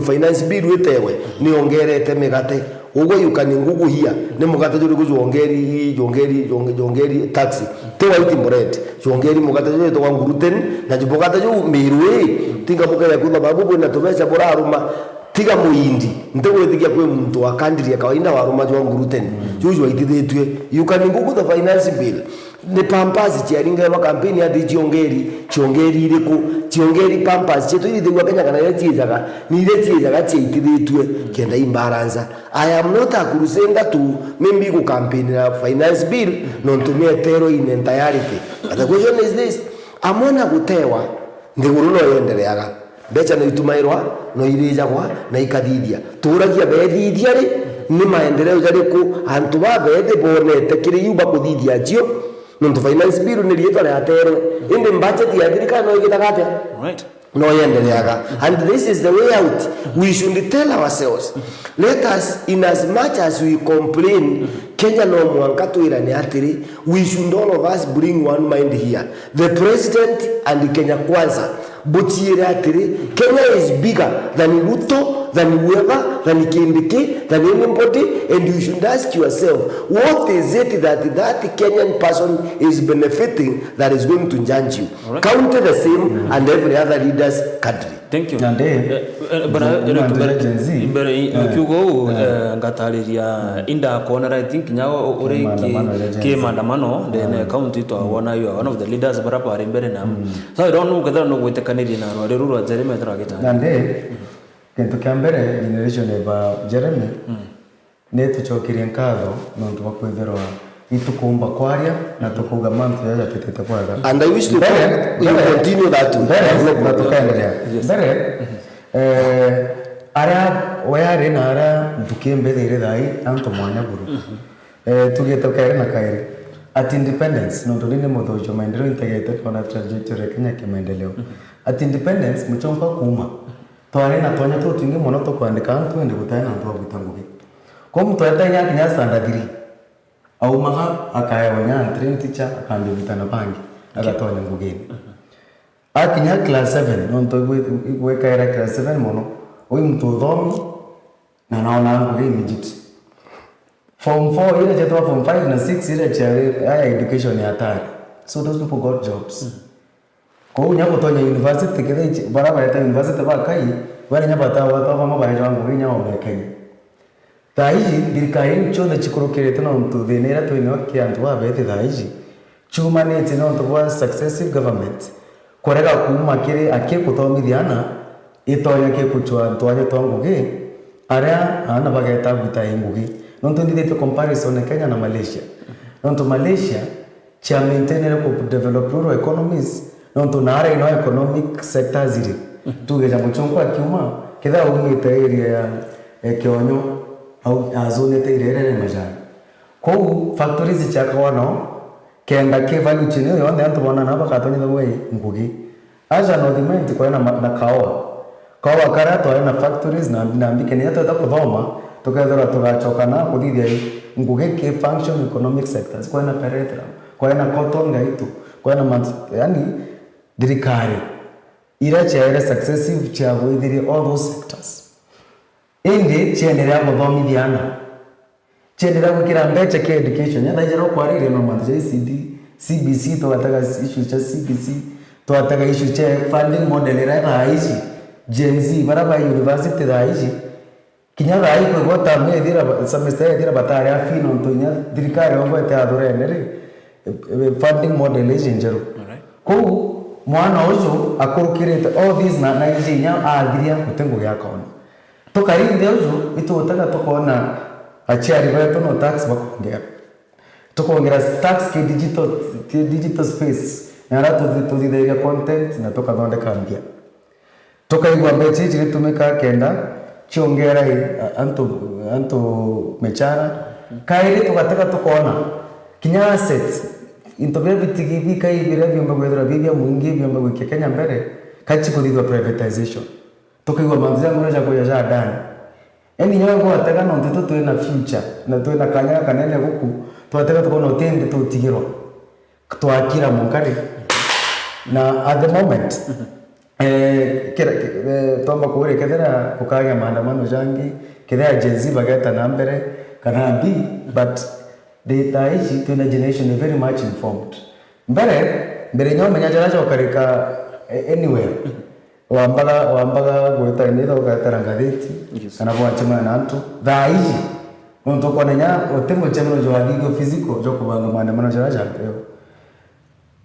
finance bill wetewe ni ongerete megate ugo yukani ngugu hia ne mugate juri jongeri taxi tewa iti bread jongeri mugate juri to gluten na jibogate ju mirwe tinga bukaya kuba babu na tomesha bora aruma tiga muindi ndewe tiga kwe muntu akandiria kawaida waruma jo gluten juju itithitwe yukani ngugu the finance bill ne pampers chiaringa wa campaign ya chiongeri iriku chiongeri pampers chetu ithingwa Kenya kana yechijaga ni yechijaga chiitithitwe kenda imbalance I am not a crusade to maybe go campaign a finance bill non to me tero in entirety but the question is this amona gutewa ndiguru no yendereaga becha no itumairwa no irijagwa na ikadithia turagia bethithia ri ni maendeleo jariku antu ba bethe bonete kiri yuba kuthithia jio non to finance bill ni rietwa ya tero inde budget ya thirikari no igitagate right no yendereaga and this is the way out we should tell ourselves let us in as much as we complain Kenya no mwanka twirane atiri we should all of us bring one mind here. The president and Kenya Kwanza botiere atiri Kenya is bigger than Ruto, than whoever, than Kindiki, than anybody, and you should ask yourself, what is it that Kenyan person is benefiting that is going to judge you? Right. Count the same and every other leader's country. Thank you. Kiugo ngatariria inda corner I think nyao uri ki mandamano then county to wona you one of the leaders barapa mbere na so I don't know whether no gwitekaniri na rwari rwa Jeremy turagita nande kintu kya mbere generation eba Jeremy ne tuchokire nkatho no tubakwitherwa itukumba kwaria na tukuga mantu ya tutete kwaga and I wish to continue that ara wayare na ara dukembere dai anto mwanya guru tugetoka na kairi at independence no tolini mothojo maendeleo integrated on a trajectory Kenya kimaendeleo at independence mchompa kuma tware na tonya to twingi mono to kwandika antu ende gutana antu abutanguge ko mtu atanya kinya standard 3 au maha akaya wanya train teacher akandi bitana bangi agatonya ngugeni akinya class 7 no to wekaira class 7 mono oyi mtu thomi na naona ngugeni immediate form 4 ile jetwa form 5 na 6 ile cha education ya hatari so those people got jobs ko unya kutonya university kile barabara ya university ba kai wale nyabata watu kama baje wangu winya wa Kenya taiji dirkai chona chikorokere tena mtu venera to ino kiantu wa bete taiji chuma ne tena mtu wa successive government korega kuma kire akikutomithiana itonya ke kuchwa ntwanye tonguge aria ana bageta buta ingugi nonto ndite comparison Kenya na Malaysia nonto Malaysia cha maintain ko develop rural economies nonto nara ino economic sector ziri tugeja muchonko akiuma kida umite area ya kionyo au azone teirere majani ko factories chaka wano kenda ke value chini yonde antu bona na bakatonye ngwe ngugi aja no demand ko na kawa karato na factories na mbikeni hata kuthoma tukethera tugachoka na kuthithia ngugi ke function economic sectors kwa na peretra kwa na cotton ngaitu kwa na yani dirikari ira chaira successive cha withiri all those sectors indi chenera guthomithiana chenera gukira mbecha ke education ya thajero kwarire no mantu ICD CBC to ataga issue cha CBC to ataga issue cha funding model ira hizi Gen Z baraba university da hizi kinya rai ko gota me dira semester dira batari afino to nya dirikare ngo te adore nere funding model hizi njero ko mwana uzo akurukirete all these na hizi nya adhiria kutengo ya kaona tokari ndezo itotaka tokona achiari wetu no tax bakongera tokongera tax ke digital space na rato tutidairia content na toka donde kambia tokaigwa mbechi chilitumika kenda chiongera anto mechara kairi tukataka tokona kinya assets intobia bitigi kai bira byomba gwedra bibya mwingi byomba gwike Kenya mbere kachi kudidwa privatization tokaigwa manzia mmoja kwa ya ndani eni nyango ataka no nteto tu na future na tu na kanya kanene guku tu ataka tukona otende tu tigiro twakira munkari na at the moment tomba kuore kedera kukaga maandamano jangi kedera Gen Z bagata na mbere kana B but the taishi to the generation very much informed mbere nyoma nyajaraja wakarika anywhere wambaga gweta nida ugatara ngatheti kana bwachema na antu thaishi muntu konenya otemo chemno joadigo physical jokubanga maandamano jaraja leo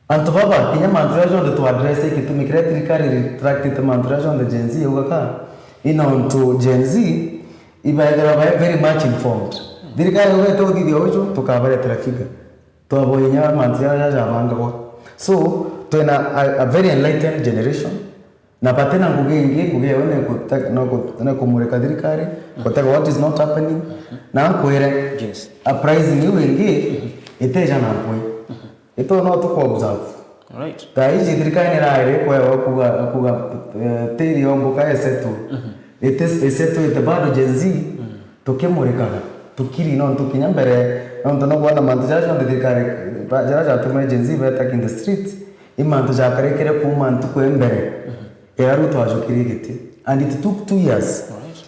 antu baba kinya mantrajo ndo to address ikitumikira trikari retract mantrajo ndo Gen Z ugaka ino Gen Z ibaidera very much informed dirikari weto didi ojo tukabare traffic to aboyinya mantrajo abanga kwa so to a very enlightened generation na patena nguge one na kumureka dirikari kutaka what is not happening na kuere yes a price ni wengi iteja na point ito no to observe right tai dirikari ni raire kwa kuga teri ombo ka esetu esetu ite bado Gen Z tukemureka tukiri no tukinyambere no kuona mantu jaja ndikare jaja tume Gen Z beta in the street imantu jakarekere ku mantu kwembere yaruto ajukirigiti and it took 2 years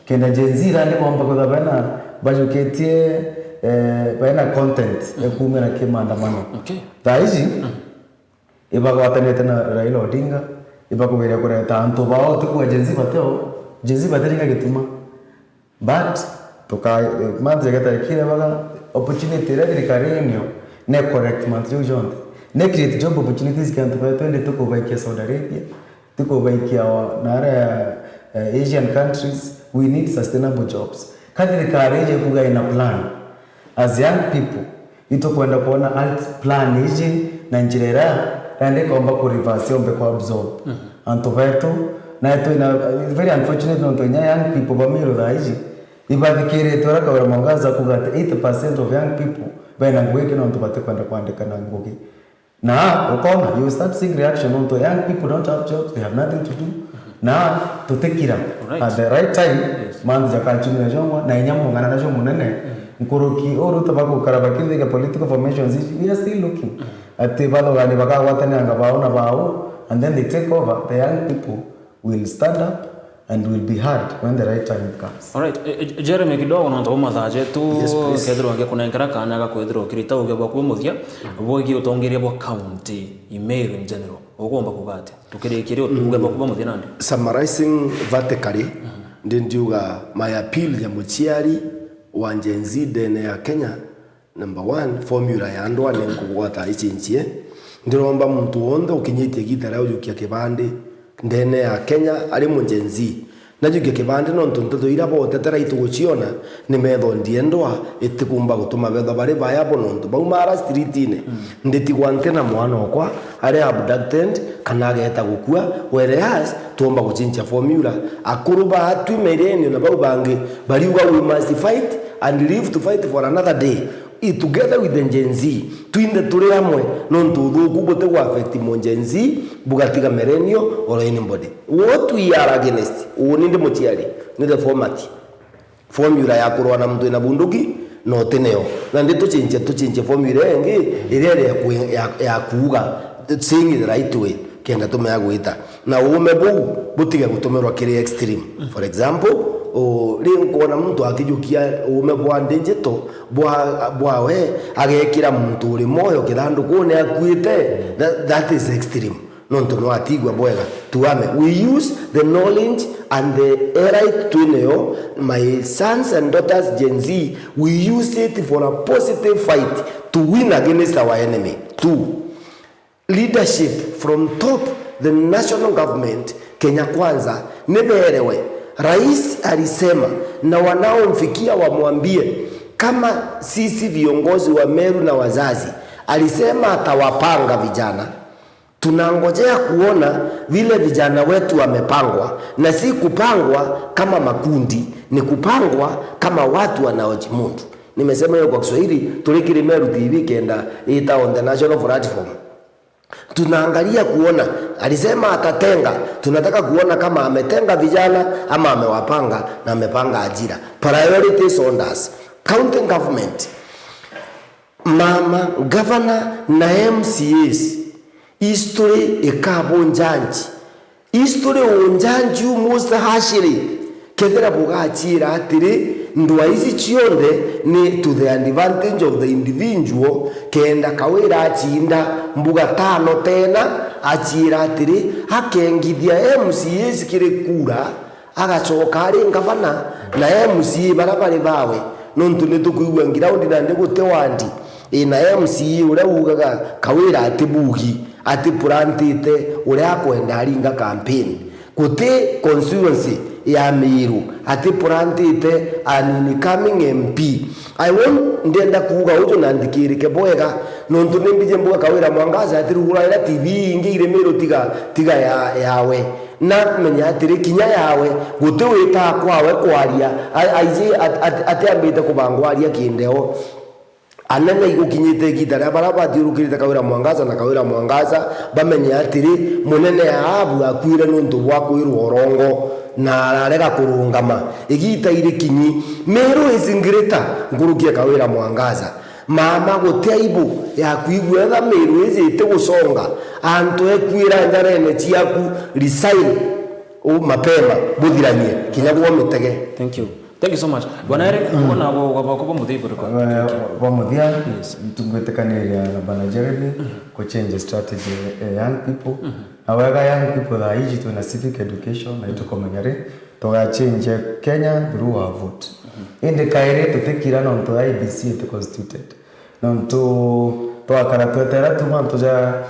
kenda Gen Z rani bomba ko bana bajuketie bana content ekumera kimandamano taizi ibagwatanete na Raila Odinga ibakubera kureta anto bao tukwa Gen Z bateringa gituma but toka manze gatarekira baga opportunity redi karenyo ne correct mantu jonde ne create job opportunities kan tuba twende tuko baikia Saudi Arabia tuko baikia nara Asian countries. We need sustainable jobs kadri kareje kuga ina plan as young people ito kwenda kuona alt plan hizi na njirera rande komba ku reverse ombe kwa absorb antobeto na ito ina very unfortunate no tonya young people bamiro daiji ibadikire tora kwa mwangaza kugata 8% of young people bena ngweke no tubate kwenda kuandika na ngugi na ukona you start seeing reaction on to young people don't have jobs, they have nothing to do na to take it up at the right time manzi jakachuni na jomwa na inyamu ngana na jomu nene nkoroki oru tabako karabaki the political formations we are still looking at the balo gani baka watani anga baona bao and then they take over. The young people will stand up and will be heard when the right time comes. All right, Jeremy kidogo na ntoma thaje tu kedro nge kuna nkara kana ga kwedro kirita uge bwa kumuthia bogi utongeria bwa county email in general ugomba kugate tukirikire uge bwa kumuthia nande summarizing vertically ndiuga my appeal ya muchiari wa Gen Z dene ya Kenya. Number 1, formula ya andwa ne kugwata ichinchie ndiromba muntu wonde ukinyitie gitara ujukia kibande ndene ya Kenya ari mu Gen Z najukia kibande no ntuntu ira bote tera ituguchiona ni metho ndiendwa itikumba gutuma betho bari baya bononto baumara street ine nditigwante na mwana okwa ari abducted kana ageta gukua whereas tuomba guchincha formula akuruba atu mereni na baubange bari we must fight and live to fight for another day. Together with the Gen Z twinde turi hamwe no ntuthuku bote gwa affect mo Gen Z bugatiga merenio or anybody. What we are against uninde mutiari ni the formula ya kurwa na mtu ina bunduki no teneo na ndi tuchinche formula yengi ile ya kuuga saying the right way kenda tumeagwita na ume butige gutumerwa kiri extreme. For example ringo na mtu akijukia umebwande njeto bwawe agekira mtu uri moyo kithandu kune akuite that is extreme no ntono atigwa bwega tuame we use the knowledge and the right to know my sons and daughters Gen Z we use it for a positive fight to win against our enemy. 2, leadership from top the national government Kenya Kwanza niberewe. Rais alisema na wanaomfikia wamwambie kama sisi viongozi wa Meru na wazazi alisema atawapanga vijana. Tunangojea kuona vile vijana wetu wamepangwa na si kupangwa kama makundi, ni kupangwa kama watu wanaojimudu. Nimesema hiyo kwa Kiswahili tulikiri Meru TV kenda ita on the national platform. Tunaangalia kuona alisema atatenga, tunataka kuona kama ametenga vijana ama amewapanga na amepanga ajira. Priorities on us county government, mama governor na MCAs history ikabo njanji history onjanji umusta hashiri kedera bugachira atiri ndwa izi chionde ni to the advantage of the individual kenda kawira achinda mbuga tano tena achira atiri hakengithia MCAs kire kura agachoka ari ngavana na MCA barabari bawe nontu nitukuigwa ngiraundi na ndegute wandi ina MCA ure ugaga kawira atibugi ati plantite ure akwenda aringa campaign kuti constituency ya Miru ati plantite anini coming MP. I want ndenda kuuga ujo nandikirike bwega nontu nimbije mbuga kawira mwangaza ati rugura TV ingire Miru tiga yawe na menya atiri kinya yawe guti wita kwawe kwaria aije atiambite kubangwaria kindeo anene igukinyite gitara baraba dirukirite kawira mwangaza na kawira mwangaza bamenye atiri munene abu akwire nuntu bwa kwirwo orongo na ararega kurungama igita iri kinyi Meru is greater ngurukie kawira mwangaza mama gote aibu ya kuigwetha miru ijite gusonga antu ekwira njarene ciaku resign mapema buthiranie kinya gwomitege. Thank you so much. Bwana Eric, kuna kwa mudhibu kwa mudhia tungwetekaniria na Bwana Jeremy ko change strategy young people. Awega young people that iji to na civic education na ito komanyare to ga change Kenya through our vote. Inde kaire tutekira no to IBC it constituted. No to akara twetera tuma toja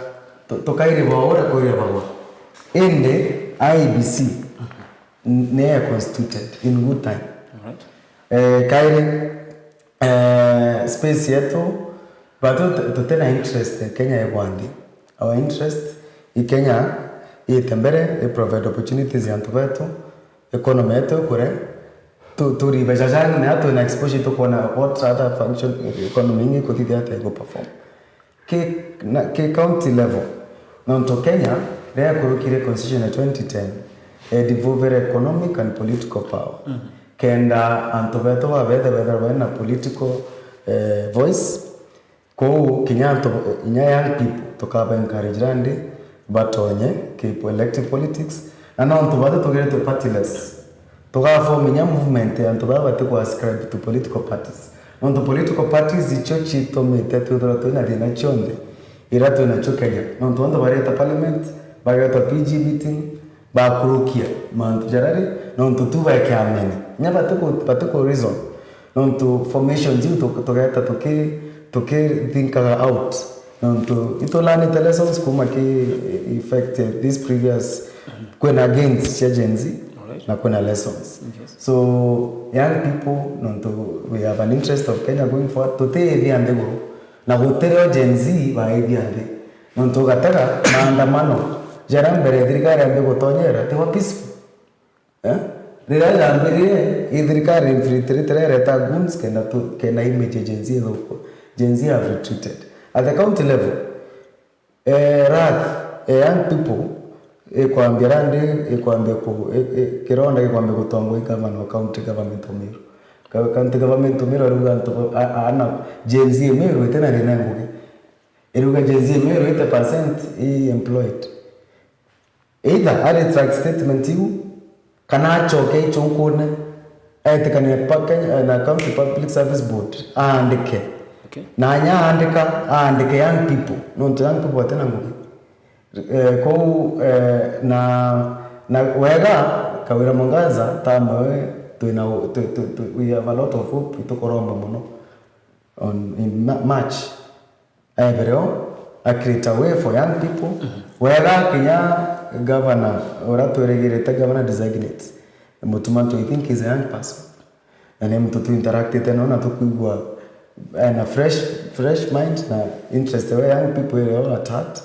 to kaire baora koire bawa. Inde IBC ne constituted in good time. Kaire space yetu bado tutena interest Kenya egwandi. Our interest in Kenya itembere provide opportunities yantu wetu economy yetu kure to ribajajana na to na exposure to kuona what other function economy ngi kotithia ata go perform ke county level na to Kenya rea kurukire constitution ya 2010 devolve economic and political power. Kenda antobeto wa whether na political voice ko kinyanto inya young people tokaba encourage randi batonye keep elective politics na no ntobado togere to partyless toga form inya movement antobaba te ko ascribe to political parties no to political parties ichochi to mete to to na dina chonde irato na chokeja no to ndo bareta parliament bareta PG meeting ba kurukia mantu jarari no to tuba kamene nya batako reason no to formation zi to geta to think out no to itolani the lessons kuma ki effect this previous when against agency na kuna lessons. So young people no to we have an interest of Kenya going forward to te eviande go na hotel Gen Z ba eviande no to gataka maandamano jarambere dirikari ambe gotonyera te wa peaceful Rira jambere idrikari infiltrate reta guns kena image Gen Z loko. Gen Z have retreated. At the county level, young people ekwambia rande ekwambia ko kironda ekwambia gutongwa governor county government omiru. County government omiru ruga nto ana Gen Z omiru tena rina nguge. Eruga Gen Z omiru 80% employed. Either a retract statement you kana choke chunkune aitekane pakenya na county public service board andike na anya andike young people no to young people tena ngugi ko na wega Kawira Mwangaza tamawe we have a lot of hope itokoromba muno on in March I create a way for young people wega Kenya governor or to regulate governor designate mutumanto I think is a young person and him to interact with and on to kuigwa and a fresh mind na interest where young people are at heart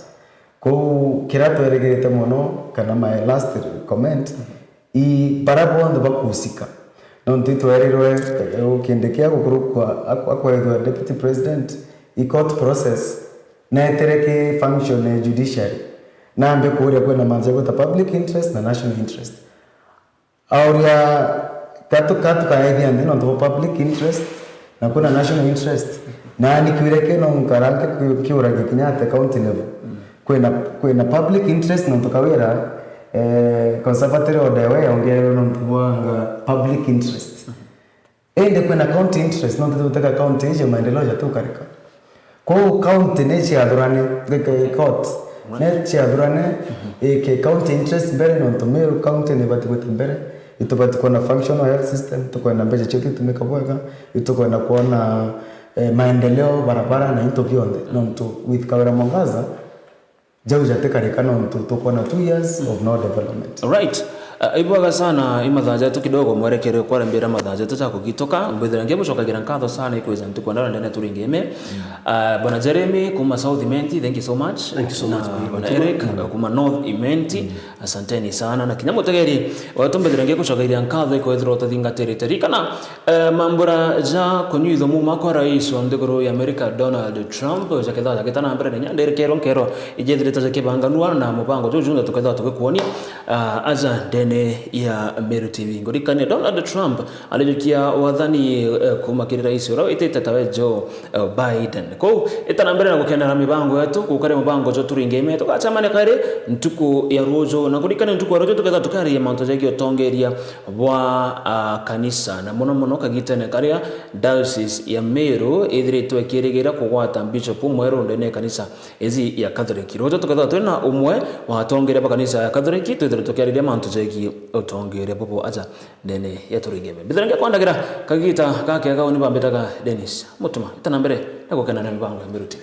ko kira to regulate mono kana my last comment I barabo ndo bakusika no ntito eriro ukiendelea kukurukwa akwa deputy president I court process na tereke function judiciary na ambe kuria kwena manzego ta public interest na national interest auria katu ka idea ndino ndo public interest na kuna national interest na nikiwireke no nkaranke kiura Kenyatta county level kwena public interest no tukawira conservative odewe ongero no ntwanga public interest ende kwena county interest no tutaka county je maendeleo ya tukarika ko county ne chi adurane court ne chi adurane ke county interest mbele no Meru county ne batu mbele itobati kuona functional health system tukoenda mbeje chetu tumekabweka itukoenda kuona maendeleo barabara na into beyond no mtu with Kawira Mwangaza jauja tekarikana mtu tukoona 2 years of no development. All right. Ibwaga sana imathaja tu kidogo mwerekere kwa mbira mathaja tu chako gitoka mbithira mucokagira nkatho sana ikweza ntukwenda ndene turingeme Bwana Jeremy kuma South Imenti, thank you so much. Thank you so much Bwana Eric kuma North Imenti, asanteni sana na kinyamo tegeri watu mbithira gucokagira nkatho ikwethira tuthingatirite kana mambura ja kunyitho muma kwa rais wa ndiguru ya America Donald Trump jaketha jaketana mbere nya nderekero nkero ijethirite jakibanganua na mubango juju tuketha tukikuonia aza ndene ya Meru TV ngorikania Donald Trump alijukia wathani kumakiri rais ura itete tawe Joe Biden ko itana mbere na gukendera mibango yetu kukare mubango jo turingeme tukachamane kare ntuku ya rojo na kurikania ntuku ya rojo tukeza tukari ya manto jegi otongeria wa kanisa na muno kagitene karia diocese ya Meru ithiritwe kirigera kugwata bishop mweru ndene kanisa ezi ya Catholic rojo tukeza twena umwe wa tongere ba kanisa ya Catholic twithire tukariria manto jegi otongere popo aja ndene ya turingeme bithange kwandagira kagita kake gaoni bambetaga Dennis mutuma itana mbere na gukena na mibango ya Meru TV.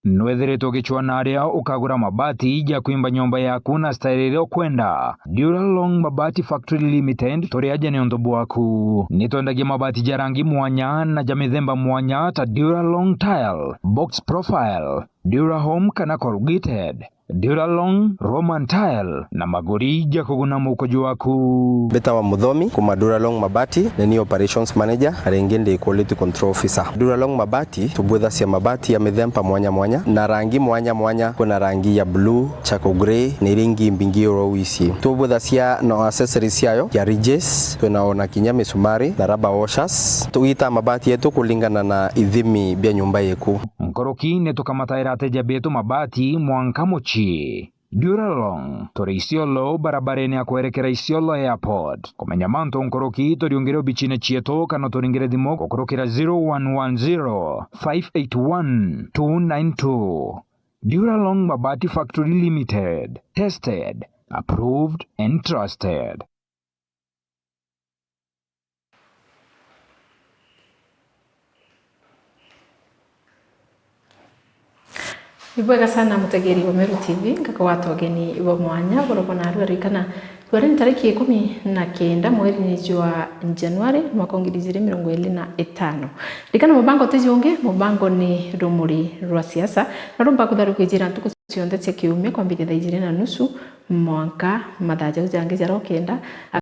Nwethiritwo gichwana aria ukagura mabati ija kuimba nyumba yaku na style ire kwenda Duralong Mabati Factory Limited toriaja ni ondobu waku nitwendagia mabati ja rangi mwanya na ja mithemba mwanya ta Duralong Tile, Box Profile, Durahome kana corrugated, Duralong Roman Tile na magori ja kuguna mukojo waku. Beta wa Muthomi kuma Duralong Mabati ni operations manager arengende quality control officer. Duralong Mabati tubwetha cia mabati ya mithemba mwanya mwanya na rangi mwanya mwanya. Kuna rangi ya blue, charcoal grey na ringi mbingi orowici. Tubwetha cia no accessories yayo ya ridges, tunaona kinya misumari na rubber washers. Tuita mabati yetu kulingana na ithimi bia nyumba yeku. Mkoroki netukamataira ateja betu mabati mwanka mochi Duralong tori Isiolo barabareni ya kuerekera Isiolo Airport. Kumenya manto nkoroki toriongere bichine chieto kana toringere dimo kukurokera 0110 581 292. Duralong Mabati Factory Limited. Tested, approved and trusted. Ibwega sana mutegeri wa Meru TV ngaka watogeni ibo mwanya borobona arikana twari tariki 19 mwezi wa Januari mwaka 2025 likana mubango tejunge mubango ni rumuri rwa siasa na rumba kutharukijira ntuku cionde cia kiumia kwambirira 2:30 mwaka mathaja ujange jaro kenda